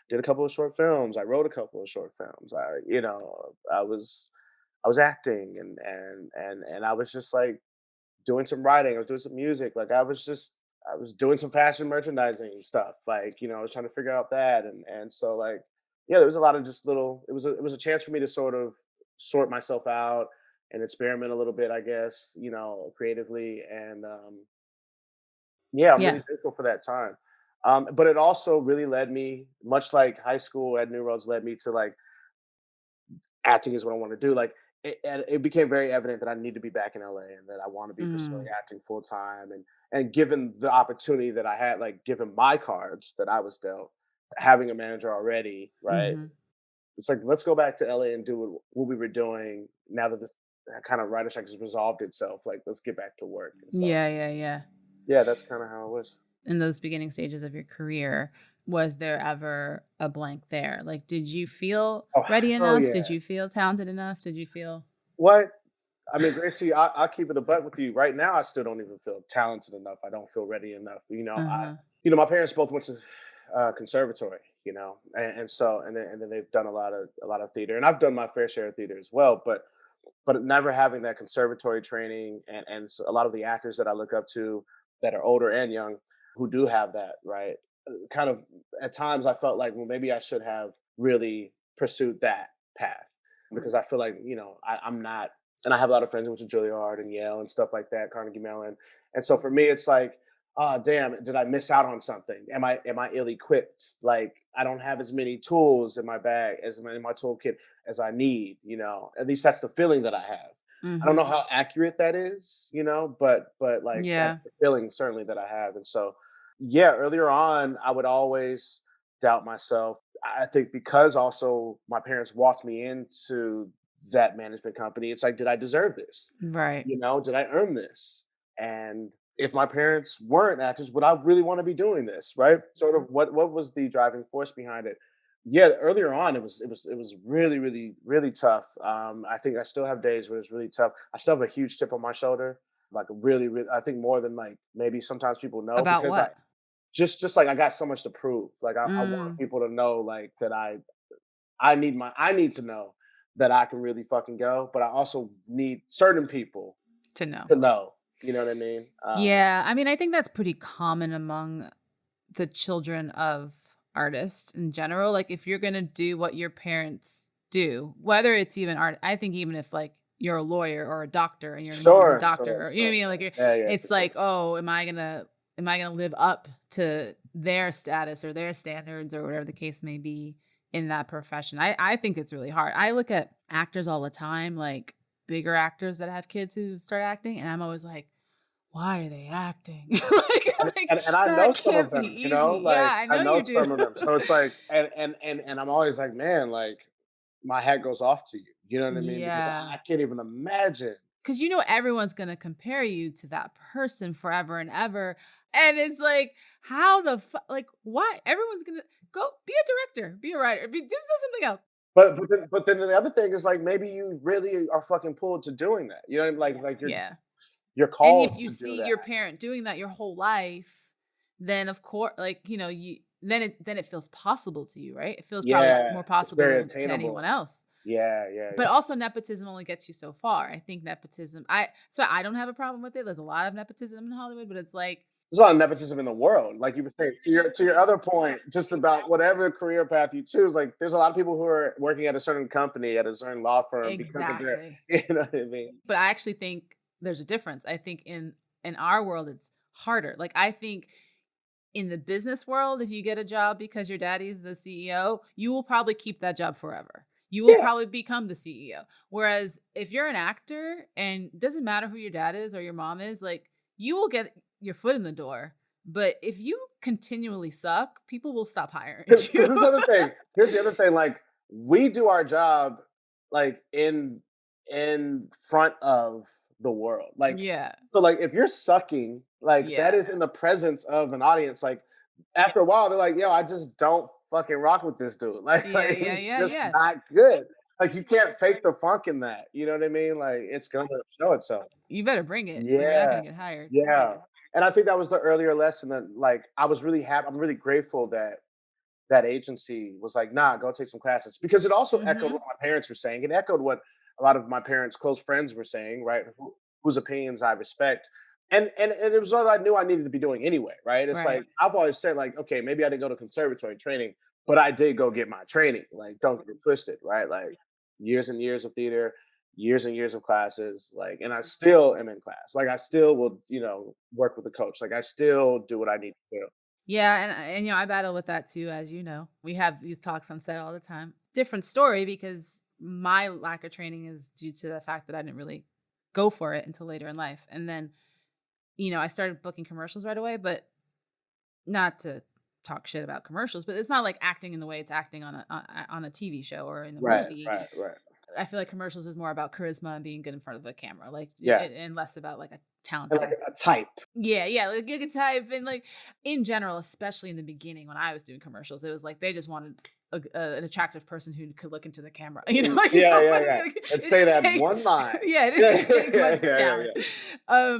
Speaker 2: did a couple of short films. I wrote a couple of short films. I was acting, and I was just like doing some writing. I was doing some music. Like, I was doing some fashion merchandising stuff. Like, I was trying to figure out that, and so, like, yeah, there was a lot of just little. It was a chance for me to sort of sort myself out and experiment a little bit, I guess, creatively. And yeah, I'm really
Speaker 1: Yeah.
Speaker 2: grateful for that time. But it also really led me, much like high school at New Roads led me to, like, acting is what I want to do. Like, it became very evident that I need to be back in LA and that I want to be pursuing
Speaker 1: Mm.
Speaker 2: acting full time. And given the opportunity that I had, like, given my cards that I was dealt, having a manager already, right?
Speaker 1: Mhm.
Speaker 2: It's like, let's go back to LA and do what we were doing now that this kind of writer strike has resolved itself. Like, let's get back to work. And so,
Speaker 1: Yeah, yeah, yeah.
Speaker 2: yeah, that's kind of how it was.
Speaker 1: In those beginning stages of your career, was there ever a blank there? Like, did you feel
Speaker 2: Oh,
Speaker 1: ready
Speaker 2: hell
Speaker 1: enough? Did
Speaker 2: yeah.
Speaker 1: you feel talented enough? Did you feel
Speaker 2: What? I mean, Gracie, I'll keep it a buck with you. Right now, I still don't even feel talented enough. I don't feel ready enough.
Speaker 1: Uh-huh.
Speaker 2: My parents both went to conservatory. And then they've done a lot of theater, and I've done my fair share of theater as well. But never having that conservatory training, and a lot of the actors that I look up to that are older and young who do have that, right? Kind of at times I felt like, well, maybe I should have really pursued that path, because I feel like I'm not, and I have a lot of friends who went to Juilliard and Yale and stuff like that, Carnegie Mellon, and so for me it's like, oh damn, did I miss out on something? Am I ill equipped? Like, I don't have as many tools in my bag in my toolkit as I need. At least that's the feeling that I have. I don't know
Speaker 1: Mhm.
Speaker 2: how accurate that is, but like, that's
Speaker 1: Yeah.
Speaker 2: the feeling certainly that I have. And so, yeah, earlier on, I would always doubt myself. I think because also my parents walked me into that management company. It's like, did I deserve this?
Speaker 1: Right.
Speaker 2: Did I earn this? And if my parents weren't actors, would I really want to be doing this? Right? Sort of, what was the driving force behind it? Yeah, earlier on, it was really, really, really tough. I think I still have days where it's really tough. I still have a huge chip on my shoulder, like, really, really. I think more than, like, maybe sometimes people know,
Speaker 1: About
Speaker 2: because I
Speaker 1: what?
Speaker 2: just like, I got so much to prove. Like, I want
Speaker 1: Mm,
Speaker 2: people to know, like, that I need to know that I can really fucking go, but I also need certain people
Speaker 1: to know.
Speaker 2: to know. You know what I mean?
Speaker 1: Yeah, I mean, I think that's pretty common among the children of artists in general. Like, if you're gonna do what your parents do, whether it's even art, I think even if like you're a lawyer or a doctor and your mom's a
Speaker 2: Sure, sure,
Speaker 1: doctor, or you know
Speaker 2: sure,
Speaker 1: what I mean?
Speaker 2: sure.
Speaker 1: Like,
Speaker 2: Yeah, yeah, for
Speaker 1: it's
Speaker 2: sure.
Speaker 1: like, oh, am I gonna live up to their status or their standards or whatever the case may be in that profession? I think it's really hard. I look at actors all the time, like bigger actors that have kids who start acting, and I'm always like, why are they acting?
Speaker 2: And,
Speaker 1: Like,
Speaker 2: and and I know
Speaker 1: that
Speaker 2: some of
Speaker 1: can't be
Speaker 2: them,
Speaker 1: easy. Yeah,
Speaker 2: like,
Speaker 1: I
Speaker 2: I
Speaker 1: know
Speaker 2: know
Speaker 1: you do.
Speaker 2: some of them. So it's like, and I'm always like, man, like, my hat goes off to you. You know what I mean? Because
Speaker 1: Yeah.
Speaker 2: I can't even imagine.
Speaker 1: Because everyone's going to compare you to that person forever and ever. And it's like, how the fuck, like, why? Everyone's going to go be a director, be a writer, do something else.
Speaker 2: But then the other thing is like maybe you really are fucking pulled to doing that. You know what I mean? Like
Speaker 1: Yeah.
Speaker 2: you're
Speaker 1: And if
Speaker 2: called
Speaker 1: you
Speaker 2: to do
Speaker 1: see
Speaker 2: that.
Speaker 1: your parent doing that your whole life, then of course, like, then it feels possible to you, right? It feels probably
Speaker 2: Yeah,
Speaker 1: more
Speaker 2: it's
Speaker 1: possible
Speaker 2: very
Speaker 1: to anyone
Speaker 2: attainable.
Speaker 1: else.
Speaker 2: Yeah, yeah,
Speaker 1: But
Speaker 2: yeah.
Speaker 1: also nepotism only gets you so far. I think nepotism, I don't have a problem with it. There's a lot of nepotism in Hollywood, but it's like,
Speaker 2: There's a lot of nepotism in the world. Like you were saying, to your other point, just about whatever career path you choose, like there's a lot of people who are working at a certain company, at a certain law firm because of their
Speaker 1: exactly.
Speaker 2: you know what I mean?
Speaker 1: But I actually think there's a difference. I think in our world it's harder. Like I think in the business world, if you get a job because your daddy's the CEO, you will probably keep that job forever. You will
Speaker 2: Yeah.
Speaker 1: probably become the CEO. Whereas if you're an actor and it doesn't matter who your dad is or your mom is, like you will get your foot in the door. But if you continually suck, people will stop hiring
Speaker 2: Because
Speaker 1: you.
Speaker 2: this other thing. Here's the other thing. Like we do our job like in front of the world. Like
Speaker 1: Yeah.
Speaker 2: so like if you're sucking, like that
Speaker 1: Yeah.
Speaker 2: is in the presence of an audience. Like after a while, they're like, yo, I just don't fucking rock with this dude.
Speaker 1: Yeah.
Speaker 2: Like
Speaker 1: Yeah.
Speaker 2: he's
Speaker 1: Yeah.
Speaker 2: just
Speaker 1: Yeah.
Speaker 2: not good. Like you can't fake the funk in that. You know what I mean? Like it's gonna show itself.
Speaker 1: You better bring it or you're not
Speaker 2: Yeah.
Speaker 1: going to get hired.
Speaker 2: Yeah. And I think that was the earlier lesson that like I was really happy. I'm really grateful that that agency was like, nah, go take some classes. Because it also echoed
Speaker 1: Hmm.
Speaker 2: what my parents were saying. It echoed what a lot of my parents' close friends were saying, right? Whose opinions I respect. And it was what I knew I needed to be doing anyway, right? It's
Speaker 1: Right.
Speaker 2: like I've always said, like, okay, maybe I didn't go to conservatory training, but I did go get my training. Like, don't get it twisted, right? Like years and years of theater, years and years of classes, like, and I still am in class. Like I still will, work with the coach. Like I still do what I need to do.
Speaker 1: Yeah, and I battle with that too, as you know. We have these talks on set all the time. Different story because my lack of training is due to the fact that I didn't really go for it until later in life. And then, I started booking commercials right away, but not to talk shit about commercials, but it's not like acting in the way it's acting on a TV show or in a
Speaker 2: Right,
Speaker 1: movie.
Speaker 2: right, right.
Speaker 1: I feel like commercials is more about charisma and being good in front of the camera, like,
Speaker 2: Yeah.
Speaker 1: and less about like a
Speaker 2: And like
Speaker 1: talented.
Speaker 2: a type.
Speaker 1: Yeah, yeah, like you could type and like in general, especially in the beginning when I was doing commercials, it was like they just wanted an attractive person who could look into the camera. Like
Speaker 2: Yeah, yeah, yeah.
Speaker 1: it
Speaker 2: And say
Speaker 1: didn't
Speaker 2: that
Speaker 1: take,
Speaker 2: one line.
Speaker 1: yeah, it
Speaker 2: Yeah,
Speaker 1: didn't take
Speaker 2: yeah,
Speaker 1: much
Speaker 2: yeah,
Speaker 1: talent.
Speaker 2: yeah.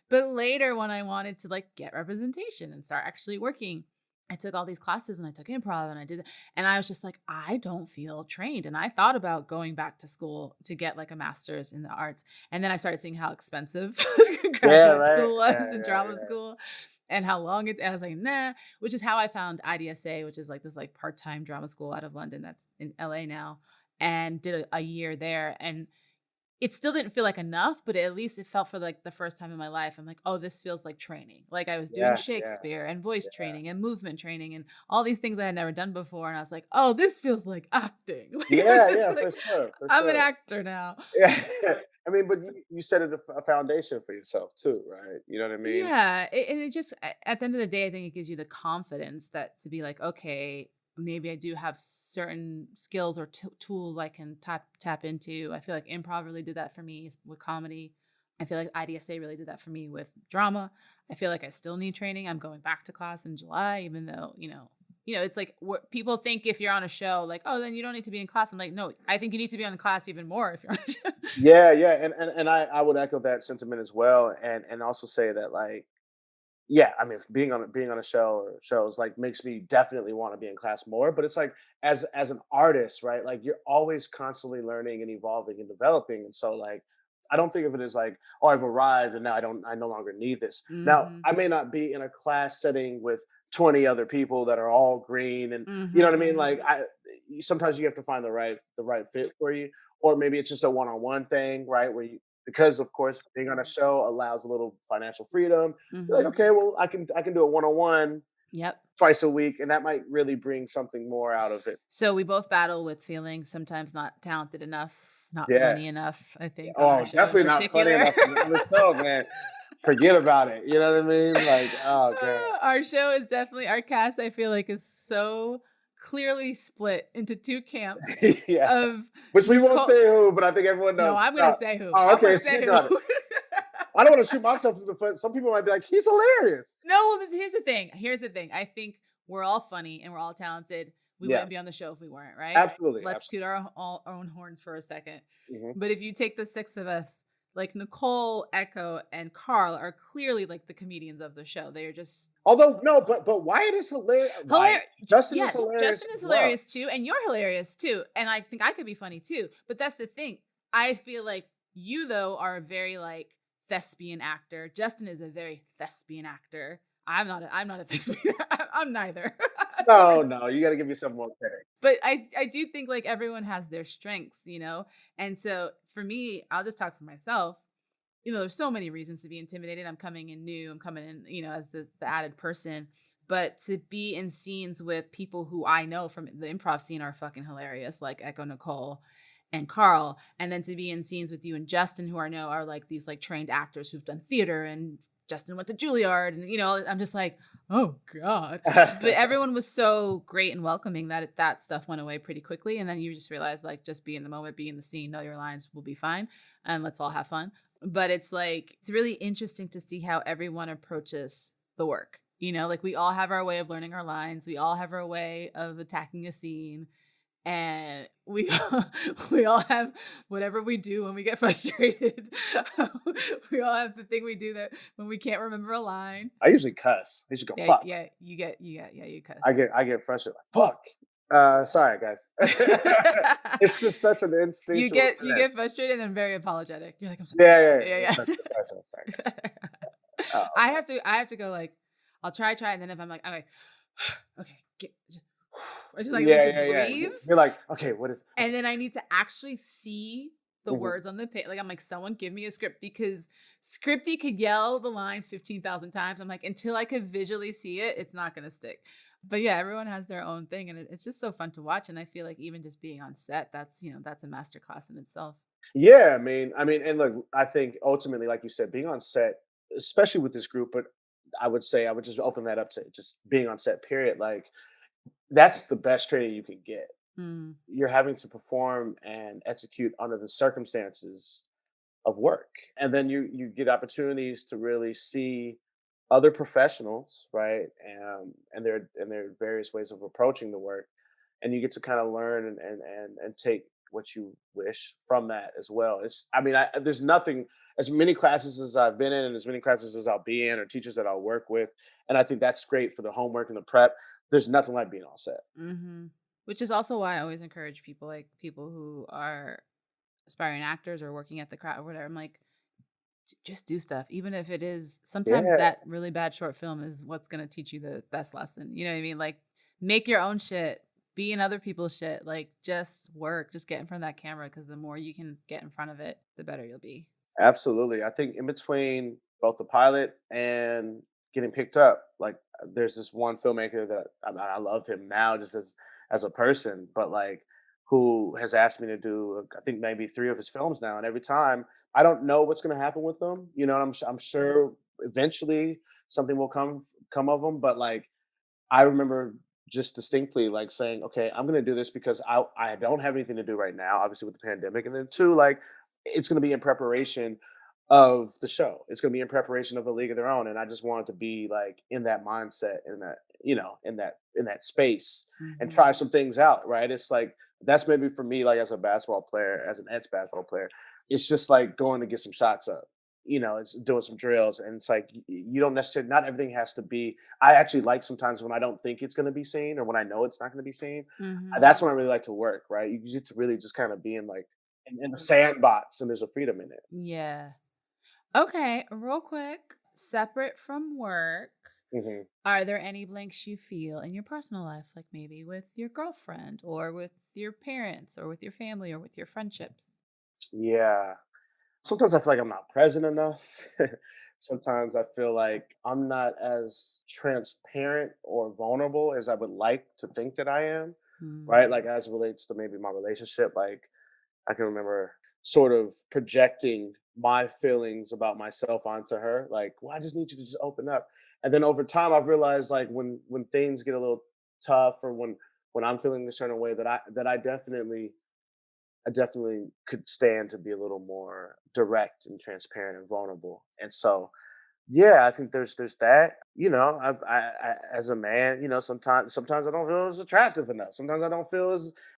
Speaker 1: But later when I wanted to like get representation and start actually working, I took all these classes and I took improv and I did, and I was just like, I don't feel trained. And I thought about going back to school to get like a master's in the arts. And then I started seeing how expensive
Speaker 2: Yeah,
Speaker 1: graduate
Speaker 2: right.
Speaker 1: school was
Speaker 2: Yeah,
Speaker 1: and
Speaker 2: yeah,
Speaker 1: drama
Speaker 2: yeah.
Speaker 1: school and how long it, I was like, nah, which is how I found IDSA, which is like this like part-time drama school out of London that's in LA now, and did a year there. And it still didn't feel like enough, but at least it felt for like the first time in my life. I'm like, oh, this feels like training. Like I was doing
Speaker 2: Yeah, yeah,
Speaker 1: Shakespeare and voice
Speaker 2: yeah.
Speaker 1: training and movement training and all these things I had never done before. And I was like, oh, this feels like acting. Like I was
Speaker 2: Yeah,
Speaker 1: just
Speaker 2: yeah,
Speaker 1: like,
Speaker 2: for sure, for
Speaker 1: I'm an
Speaker 2: sure.
Speaker 1: actor now.
Speaker 2: Yeah. I mean, but you set a foundation for yourself too, right? You know what I mean?
Speaker 1: Yeah. And it just, at the end of the day, I think it gives you the confidence that to be like, okay, maybe I do have certain skills or tools I can tap into. I feel like improv really did that for me with comedy. I feel like IDSA really did that for me with drama. I feel like I still need training. I'm going back to class in July, even though, it's like what people think if you're on a show, like, oh, then you don't need to be in class. I'm like, no, I think you need to be on class even more if you're on a show.
Speaker 2: Yeah, yeah. And I would echo that sentiment as well. And also say that like, yeah, I mean, being on a show or shows like makes me definitely want to be in class more. But it's like as an artist, right? Like you're always constantly learning and evolving and developing. And so like I don't think of it as like, oh, I've arrived and now I no longer need this. Now
Speaker 1: Mm-hmm.
Speaker 2: I may not be in a class setting with 20 other people that are all green and you know
Speaker 1: Mm-hmm.
Speaker 2: what I mean?
Speaker 1: Mm-hmm.
Speaker 2: Like sometimes you have to find the right fit for you. Or maybe it's just a one-on-one thing, right? Because of course being on a show allows a little financial freedom. You're like,
Speaker 1: Mm-hmm.
Speaker 2: okay, well, I can do a one-on-one
Speaker 1: Yep.
Speaker 2: twice a week, and that might really bring something more out of it.
Speaker 1: So we both battle with feeling sometimes not talented enough, not
Speaker 2: Yeah.
Speaker 1: funny enough, I think, on our
Speaker 2: Oh,
Speaker 1: show in
Speaker 2: definitely not funny
Speaker 1: particular.
Speaker 2: enough on the show, man. Forget about it. You know what I mean? Like, oh god.
Speaker 1: Our show is definitely our cast, I feel like, is so clearly split into two camps
Speaker 2: Yeah.
Speaker 1: of
Speaker 2: Which we won't
Speaker 1: Nicole.
Speaker 2: say who, but I think everyone
Speaker 1: No,
Speaker 2: knows.
Speaker 1: I'm gonna say who.
Speaker 2: Oh,
Speaker 1: I'm
Speaker 2: okay.
Speaker 1: gonna say
Speaker 2: Speak
Speaker 1: who.
Speaker 2: on it. I don't want to shoot myself in the foot. Some people might be like, he's hilarious.
Speaker 1: No, well, here's the thing. I think we're all funny and we're all talented. We
Speaker 2: Yeah,
Speaker 1: wouldn't be on the show if we weren't, right?
Speaker 2: absolutely.
Speaker 1: Let's toot our own horns for a second.
Speaker 2: Hmm.
Speaker 1: But if you take the six of us, like Nicole, Echo, and Carl are clearly like the comedians of the show. They're just
Speaker 2: Although, no, but Wyatt is hilarious.
Speaker 1: hilarious.
Speaker 2: Justin is
Speaker 1: Yes,
Speaker 2: hilarious.
Speaker 1: Justin is
Speaker 2: as well.
Speaker 1: hilarious too, and you're hilarious too. And I think I could be funny too. But that's the thing. I feel like you though are a very like thespian actor. Justin is a very thespian actor. I'm not a thespian. I'm neither.
Speaker 2: No, you got to give yourself more credit.
Speaker 1: But I do think like everyone has their strengths, you know? And so for me, I'll just talk for myself. You know, there's so many reasons to be intimidated. I'm coming in new, I'm coming in, you know, as the added person. But to be in scenes with people who I know from the improv scene are fucking hilarious, like Echo, Nicole, and Carl. And then to be in scenes with you and Justin, who I know are like these like trained actors who've done theater, and Justin went to Juilliard, and you know, I'm just like, oh God. But everyone was so great and welcoming that stuff went away pretty quickly. And then you just realize like just be in the moment, be in the scene, know your lines, will be fine. And let's all have fun. But it's like, it's really interesting to see how everyone approaches the work. You know, like we all have our way of learning our lines. We all have our way of attacking a scene. And we all have whatever we do when we get frustrated. We all have the thing we do that when we can't remember a line.
Speaker 2: I usually cuss. I usually go,
Speaker 1: Yeah,
Speaker 2: fuck.
Speaker 1: yeah, you cuss.
Speaker 2: I get frustrated. Like, fuck. Sorry, guys. It's just such an instinct.
Speaker 1: You get frustrated and then very apologetic. You're like, I'm sorry.
Speaker 2: Yeah. Sorry, guys. Oh,
Speaker 1: I have to go like, I'll try, and then if I'm like, okay, I just like need to breathe.
Speaker 2: You're like, okay, what is?
Speaker 1: And then I need to actually see the words on the page. Like I'm like, someone give me a script, because Scripty could yell the line 15,000 times. I'm like, until I could visually see it, it's not gonna stick. But yeah, everyone has their own thing, and it's just so fun to watch. And I feel like even just being on set, that's a masterclass in itself.
Speaker 2: Yeah, and look, I think ultimately, like you said, being on set, especially with this group, but I would just open that up to just being on set. Period. Like that's the best training you can get.
Speaker 1: Mm.
Speaker 2: You're having to perform and execute under the circumstances of work, and then you get opportunities to really see other professionals, right? And their various ways of approaching the work, and you get to kind of learn and take what you wish from that as well. There's nothing, as many classes as I've been in and as many classes as I'll be in, or teachers that I'll work with, and I think that's great for the homework and the prep. There's nothing like being on set.
Speaker 1: Mm-hmm. Which is also why I always encourage people who are aspiring actors or working at the craft or whatever. I'm like, just do stuff, even if it is sometimes
Speaker 2: Yeah,
Speaker 1: that really bad short film is what's going to teach you the best lesson. You know what I mean? Like, make your own shit, be in other people's shit, like just work, just get in front of that camera, because the more you can get in front of it, the better you'll be.
Speaker 2: absolutely. I think in between both the pilot and getting picked up, like there's this one filmmaker that I love him now just as a person, but like who has asked me to do I think maybe 3 of his films now, and every time I don't know what's going to happen with them. You know, and I'm sure eventually something will come of them, but like I remember just distinctly like saying, okay, I'm going to do this because I don't have anything to do right now, obviously with the pandemic, and then 2, like it's going to be in preparation of the show. It's going to be in preparation of A League of Their Own, and I just wanted to be like in that mindset, in that in that space, and
Speaker 1: Mm-hmm.
Speaker 2: try some things out. Right? It's like that's maybe for me, like as a basketball player, as an ex-basketball player, it's just like going to get some shots up. You know, it's doing some drills, and it's like you don't necessarily. Not everything has to be. I actually like sometimes when I don't think it's going to be seen, or when I know it's not going to be seen.
Speaker 1: Mm-hmm.
Speaker 2: That's when I really like to work. Right? You get to really just kind of be in like in the sandbox, and there's a freedom in it.
Speaker 1: Yeah. Okay, real quick, separate from work,
Speaker 2: Hmm.
Speaker 1: are there any blanks you feel in your personal life, like maybe with your girlfriend or with your parents or with your family or with your friendships?
Speaker 2: Yeah. Sometimes I feel like I'm not present enough. Sometimes I feel like I'm not as transparent or vulnerable as I would like to think that I am.
Speaker 1: Mm.
Speaker 2: Right. Like as it relates to maybe my relationship, like I can remember sort of projecting my feelings about myself onto her. Like, well, I just need you to just open up. And then over time I've realized like when things get a little tough, or when I'm feeling a certain way, that I definitely could stand to be a little more direct and transparent and vulnerable. And so, yeah, I think there's that. I as a man, sometimes I don't feel as attractive enough. Sometimes I don't feel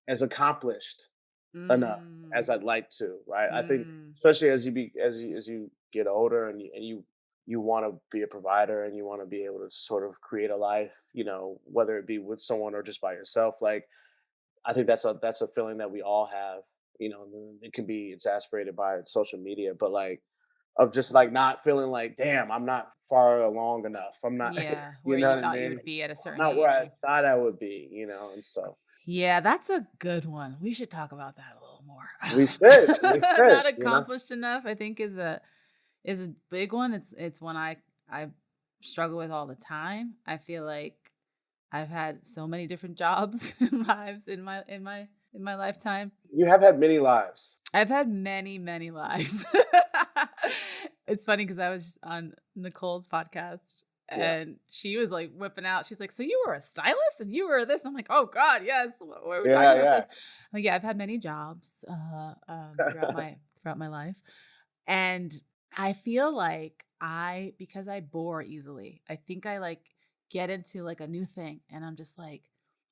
Speaker 2: as accomplished enough as
Speaker 1: Mm,
Speaker 2: I'd like to. Right. I think
Speaker 1: mm.
Speaker 2: especially as you get older and you want to be a provider and you want to be able to sort of create a life. Whether it be with someone or just by yourself. Like I think that's a feeling that we all have. And then it can be exacerbated by social media, but like of just like not feeling like, damn, I'm not far along enough. I'm not,
Speaker 1: Yeah,
Speaker 2: you
Speaker 1: where
Speaker 2: know
Speaker 1: you
Speaker 2: what I
Speaker 1: thought you
Speaker 2: mean?
Speaker 1: would be at a
Speaker 2: I'm
Speaker 1: certain
Speaker 2: not where
Speaker 1: age.
Speaker 2: I thought I would be, and so
Speaker 1: Yeah, that's a good one. We should talk about that a little more.
Speaker 2: we should,
Speaker 1: Not accomplished enough, I think is a big one. It's one I struggle with all the time. I feel like I've had so many different jobs and lives in my lifetime.
Speaker 2: You have had many lives.
Speaker 1: I've had many, many lives. It's funny because I was on Nicole's podcast
Speaker 2: Yeah.
Speaker 1: and she was like whipping out. She's like, "So you were a stylist and you were this?" I'm like, "Oh God, yes. Why are we talking
Speaker 2: Yeah,
Speaker 1: about
Speaker 2: yeah.
Speaker 1: this?" Like, yeah, I've had many jobs throughout my life, and I feel like because I bore easily. I think I like get into like a new thing, and I'm just like,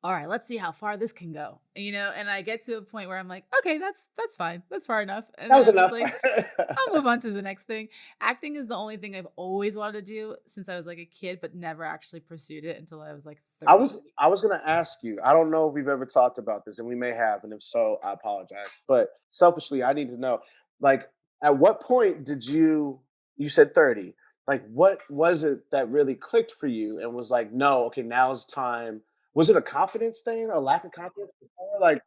Speaker 1: all right, let's see how far this can go. And I get to a point where I'm like, okay, that's fine. That's far enough. And
Speaker 2: That
Speaker 1: then
Speaker 2: was
Speaker 1: I'm just
Speaker 2: enough.
Speaker 1: like, I'll move on to the next thing. Acting is the only thing I've always wanted to do since I was like a kid, but never actually pursued it until I was like
Speaker 2: I
Speaker 1: 30.
Speaker 2: was I was gonna ask you. I don't know if we've ever talked about this, and we may have, and if so, I apologize. But selfishly, I need to know, like, at what point did you said 30? Like, what was it that really clicked for you and was like, no, okay, now's time? Was it a confidence thing, a lack of confidence before? Like,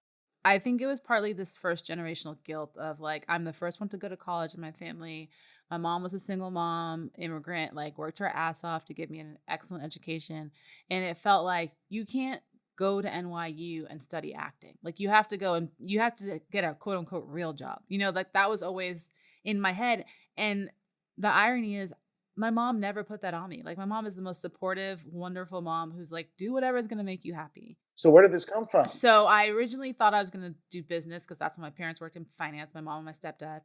Speaker 1: I think it was partly this first generational guilt of like, I'm the first one to go to college in my family. My mom was a single mom, immigrant, like worked her ass off to give me an excellent education. And it felt like you can't go to NYU and study acting. Like you have to go and you have to get a quote unquote real job. Like that was always in my head. And the irony is, my mom never put that on me. Like my mom is the most supportive, wonderful mom who's like, do whatever is going to make you happy.
Speaker 2: so where did this come from?
Speaker 1: So I originally thought I was going to do business because that's what my parents worked in finance, my mom and my stepdad.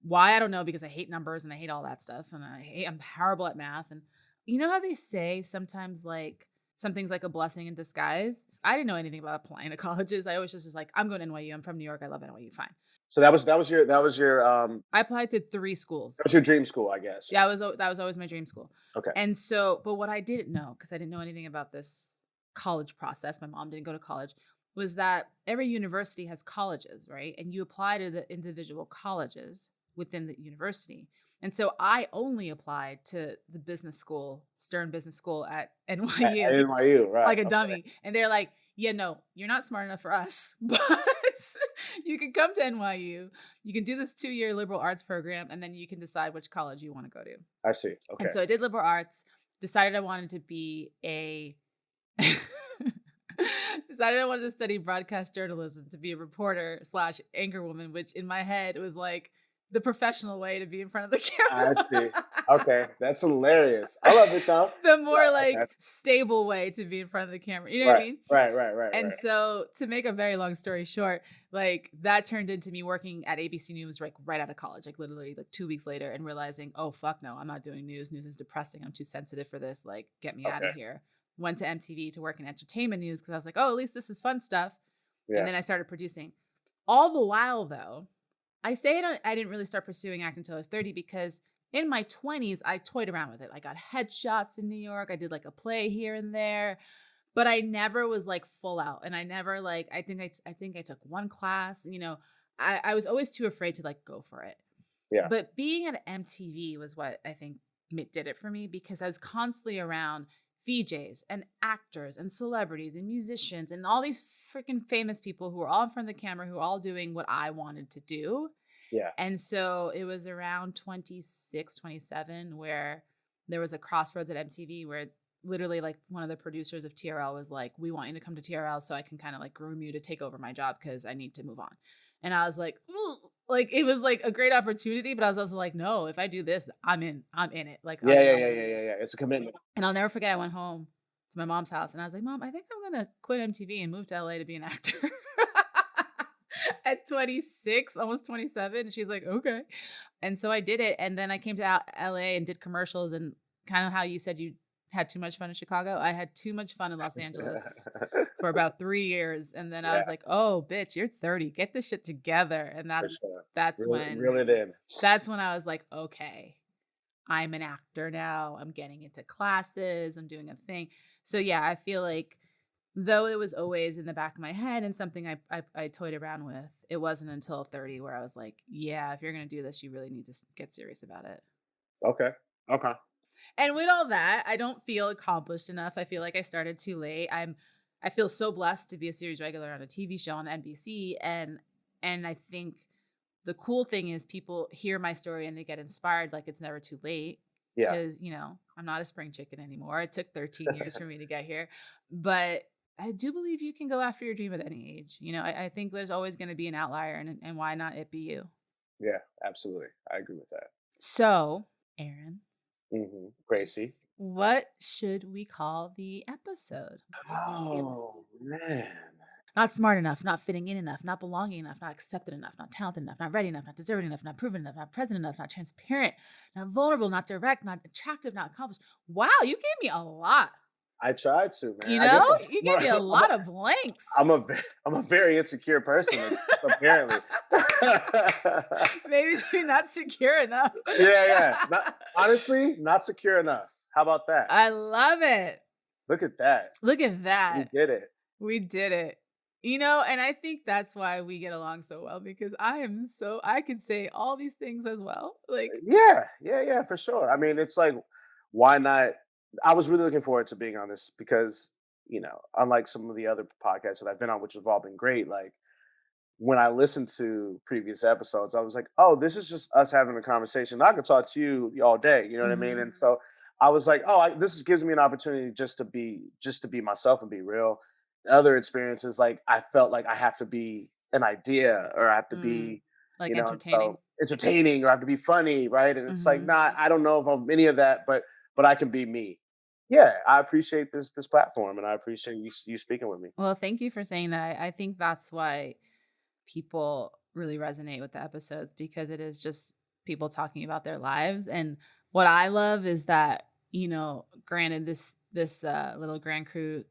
Speaker 1: Why? I don't know, because I hate numbers and I hate all that stuff. And I'm horrible at math. And you know how they say sometimes like something's like a blessing in disguise? I didn't know anything about applying to colleges. I always just was like, I'm going to NYU. I'm from New York. I love NYU. Fine.
Speaker 2: So that
Speaker 1: I applied to 3 schools.
Speaker 2: was your dream school, I guess.
Speaker 1: Yeah, that was always my dream school.
Speaker 2: Okay.
Speaker 1: And so, but what I didn't know, because I didn't know anything about this college process, my mom didn't go to college, was that every university has colleges, right? And you apply to the individual colleges within the university. And so I only applied to the business school, Stern Business School at
Speaker 2: At
Speaker 1: NYU,
Speaker 2: NYU, right?
Speaker 1: like a
Speaker 2: Okay.
Speaker 1: dummy. And they're like, yeah, no, you're not smart enough for us, but you can come to NYU. You can do this 2-year liberal arts program, and then you can decide which college you want to go to.
Speaker 2: I see. Okay.
Speaker 1: And so I did liberal arts, decided I wanted to be decided I wanted to study broadcast journalism, to be a reporter slash anchor woman, which in my head was like the professional way to be in front of the
Speaker 2: I see.
Speaker 1: camera.
Speaker 2: Okay. That's hilarious. I love it though.
Speaker 1: The more
Speaker 2: Right.
Speaker 1: like
Speaker 2: Okay.
Speaker 1: stable way to be in front of the camera. You know what I
Speaker 2: Right.
Speaker 1: mean?
Speaker 2: Right.
Speaker 1: And so to make a very long story short, like that turned into me working at ABC News like right out of college, like literally like 2 weeks later, and realizing, oh fuck no, I'm not doing news. News is depressing. I'm too sensitive for this. Like, get me out
Speaker 2: Okay.
Speaker 1: of here. Went to MTV to work in entertainment news because I was like, oh, at least this is fun stuff. And
Speaker 2: Yeah.
Speaker 1: then I started producing. All the while though, I didn't really start pursuing acting until I was 30 because in my 20s, I toyed around with it. I got headshots in New York. I did like a play here and there, but I never was like full out. And I never like, I think I took one class, I was always too afraid to like go for it.
Speaker 2: Yeah.
Speaker 1: But being at MTV was what I think did it for me because I was constantly around VJs and actors and celebrities and musicians and all these freaking famous people who were all in front of the camera, who were all doing what I wanted to do.
Speaker 2: Yeah.
Speaker 1: And so it was around 26, 27 where there was a crossroads at MTV where literally like one of the producers of TRL was like, we want you to come to TRL so I can kind of like groom you to take over my job because I need to move on. And I was like, ooh, like it was like a great opportunity, but I was also like, no, if I do this, I'm in it. Like I'm in on this.
Speaker 2: Yeah. It's a commitment.
Speaker 1: And I'll never forget, I went home to my mom's house. And I was like, Mom, I think I'm going to quit MTV and move to LA to be an actor. At 26, almost 27. And she's like, okay. And so I did it. And then I came to LA and did commercials, and kind of how you said you had too much fun in Chicago. I had too much fun in Los Angeles for about 3 years. And then I was like, oh, bitch, you're 30. Get this shit together. And that's
Speaker 2: really did.
Speaker 1: That's when I was like, okay, I'm an actor now. I'm getting into classes. I'm doing a thing. So yeah, I feel like though it was always in the back of my head and something I toyed around with, it wasn't until 30 where I was like, yeah, if you're going to do this, you really need to get serious about it.
Speaker 2: Okay.
Speaker 1: And with all that, I don't feel accomplished enough. I feel like I started too late. I feel so blessed to be a series regular on a TV show on NBC. And I think the cool thing is people hear my story and they get inspired. Like, it's never too late.
Speaker 2: Yeah.
Speaker 1: Because, I'm not a spring chicken anymore. It took 13 years for me to get here. But I do believe you can go after your dream at any age. I think there's always going to be an outlier, and why not it be you?
Speaker 2: Yeah, absolutely. I agree with that.
Speaker 1: So, Aaron.
Speaker 2: Gracie.
Speaker 1: What should we call the episode?
Speaker 2: Oh, man.
Speaker 1: Not smart enough, not fitting in enough, not belonging enough, not accepted enough, not talented enough, not ready enough, not deserving enough, not proven enough, not present enough, not transparent, not vulnerable, not direct, not attractive, not accomplished. Wow, you gave me a lot.
Speaker 2: I tried to, man.
Speaker 1: You gave me a lot of blanks.
Speaker 2: I'm a very insecure person, apparently.
Speaker 1: Maybe you're not secure enough.
Speaker 2: Yeah. Honestly, not secure enough. How about that?
Speaker 1: I love it.
Speaker 2: Look at that.
Speaker 1: We did it. And I think that's why we get along so well, because I could say all these things as well. Like,
Speaker 2: yeah, for sure. I mean, it's like, why not? I was really looking forward to being on this because, unlike some of the other podcasts that I've been on, which have all been great, like when I listened to previous episodes, I was like, oh, this is just us having a conversation. I could talk to you all day. You know what I mean? And so I was like, oh, this gives me an opportunity just to be myself and be real. Other experiences, like I felt like I have to be an idea, or I have to be
Speaker 1: like
Speaker 2: entertaining, or I have to be funny, right? And it's like, I don't know if I'm any of that, but I can be me. Yeah, I appreciate this platform, and I appreciate you speaking with me.
Speaker 1: Well, thank you for saying that. I think that's why people really resonate with the episodes, because it is just people talking about their lives. And what I love is that, granted, this little Grand Crew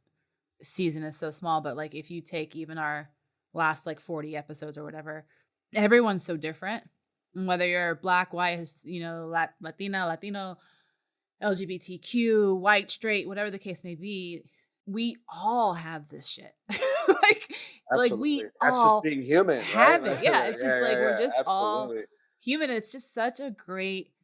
Speaker 1: season is so small, but like if you take even our last like 40 episodes or whatever, everyone's so different. Whether you're Black, white, Latina, Latino, LGBTQ, white, straight, whatever the case may be, we all have this shit. like we
Speaker 2: That's
Speaker 1: all
Speaker 2: just being human,
Speaker 1: have
Speaker 2: right?
Speaker 1: it. Yeah, it's just we're just all
Speaker 2: absolutely.
Speaker 1: human. It's just such a great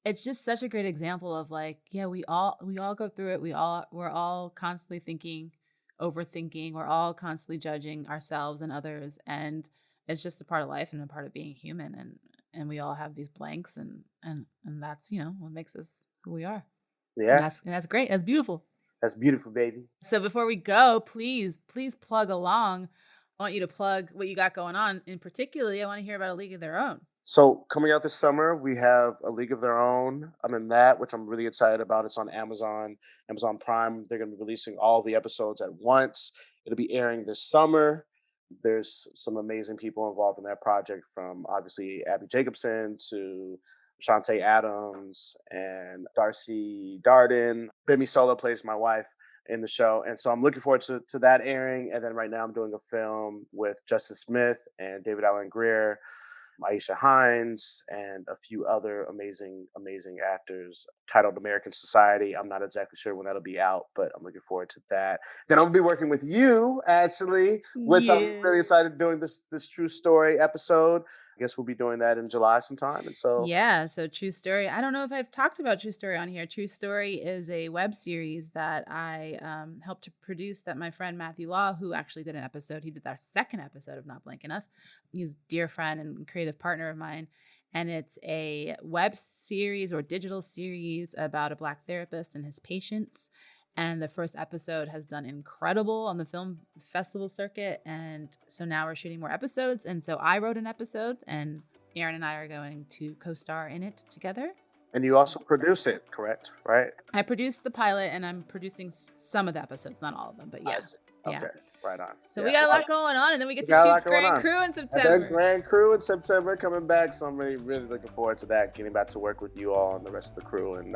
Speaker 1: example of like, yeah, we all go through it. We're all constantly thinking, overthinking. We're all constantly judging ourselves and others, and it's just a part of life and a part of being human. And we all have these blanks, and that's what makes us who we are.
Speaker 2: Yeah,
Speaker 1: and that's great. That's beautiful.
Speaker 2: That's beautiful, baby.
Speaker 1: So before we go, please plug along. I want you to plug what you got going on. And particularly, I want to hear about A League of Their Own.
Speaker 2: So coming out this summer, we have A League of Their Own. I'm in that, which I'm really excited about. It's on Amazon Prime. They're going to be releasing all the episodes at once. It'll be airing this summer. There's some amazing people involved in that project, from obviously Abby Jacobson to Shantae Adams and Darcy Darden. Bimi Solo plays my wife in the show. And so I'm looking forward to that airing. And then right now I'm doing a film with Justice Smith and David Allen Greer, Aisha Hines, and a few other amazing actors, titled American Society. I'm not exactly sure when that'll be out, but I'm looking forward to that. Then I'll be working with you, actually, which I'm really excited doing this true story episode. I guess we'll be doing that in July sometime. And so
Speaker 1: so True Story. I don't know if I've talked about True Story on here. True Story is a web series that I helped to produce, that my friend Matthew Law, who actually did an episode, he did our second episode of Not Blank Enough. He's a dear friend and creative partner of mine. And it's a web series or digital series about a Black therapist and his patients. And the first episode has done incredible on the film festival circuit. And so now we're shooting more episodes. And so I wrote an episode, and Aaron and I are going to co-star in it together.
Speaker 2: And you also produce it, correct? Right?
Speaker 1: I produced the pilot, and I'm producing some of the episodes, not all of them, but yeah.
Speaker 2: I see. Okay,
Speaker 1: Yeah.
Speaker 2: right on.
Speaker 1: So
Speaker 2: Yeah.
Speaker 1: we got a lot going on, and then we get
Speaker 2: We got a
Speaker 1: to
Speaker 2: lot
Speaker 1: shoot
Speaker 2: going
Speaker 1: Grand
Speaker 2: on.
Speaker 1: Crew in
Speaker 2: And
Speaker 1: September.
Speaker 2: there's Grand Crew in September coming back, so I'm really looking forward to that. Getting back to work with you all and the rest of the crew, and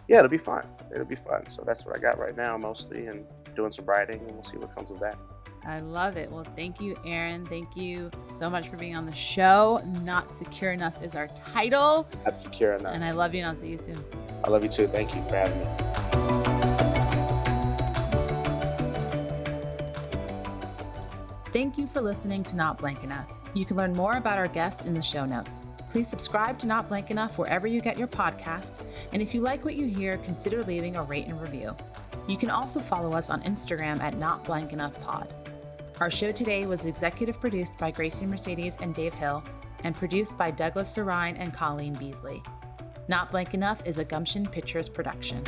Speaker 2: yeah, it'll be fun. It'll be fun. So that's what I got right now, mostly, and doing some writing, and we'll see what comes of that.
Speaker 1: I love it. Well, thank you, Aaron. Thank you so much for being on the show. Not Secure Enough is our title.
Speaker 2: Not secure enough.
Speaker 1: And I love you, and I'll see you soon.
Speaker 2: I love you too. Thank you for having me.
Speaker 1: Thank you for listening to Not Blank Enough. You can learn more about our guest in the show notes. Please subscribe to Not Blank Enough wherever you get your podcast. And if you like what you hear, consider leaving a rate and review. You can also follow us on Instagram at Not Blank Enough Pod. Our show today was executive produced by Gracie Mercedes and Dave Hill, and produced by Douglas Sarine and Colleen Beasley. Not Blank Enough is a Gumption Pictures production.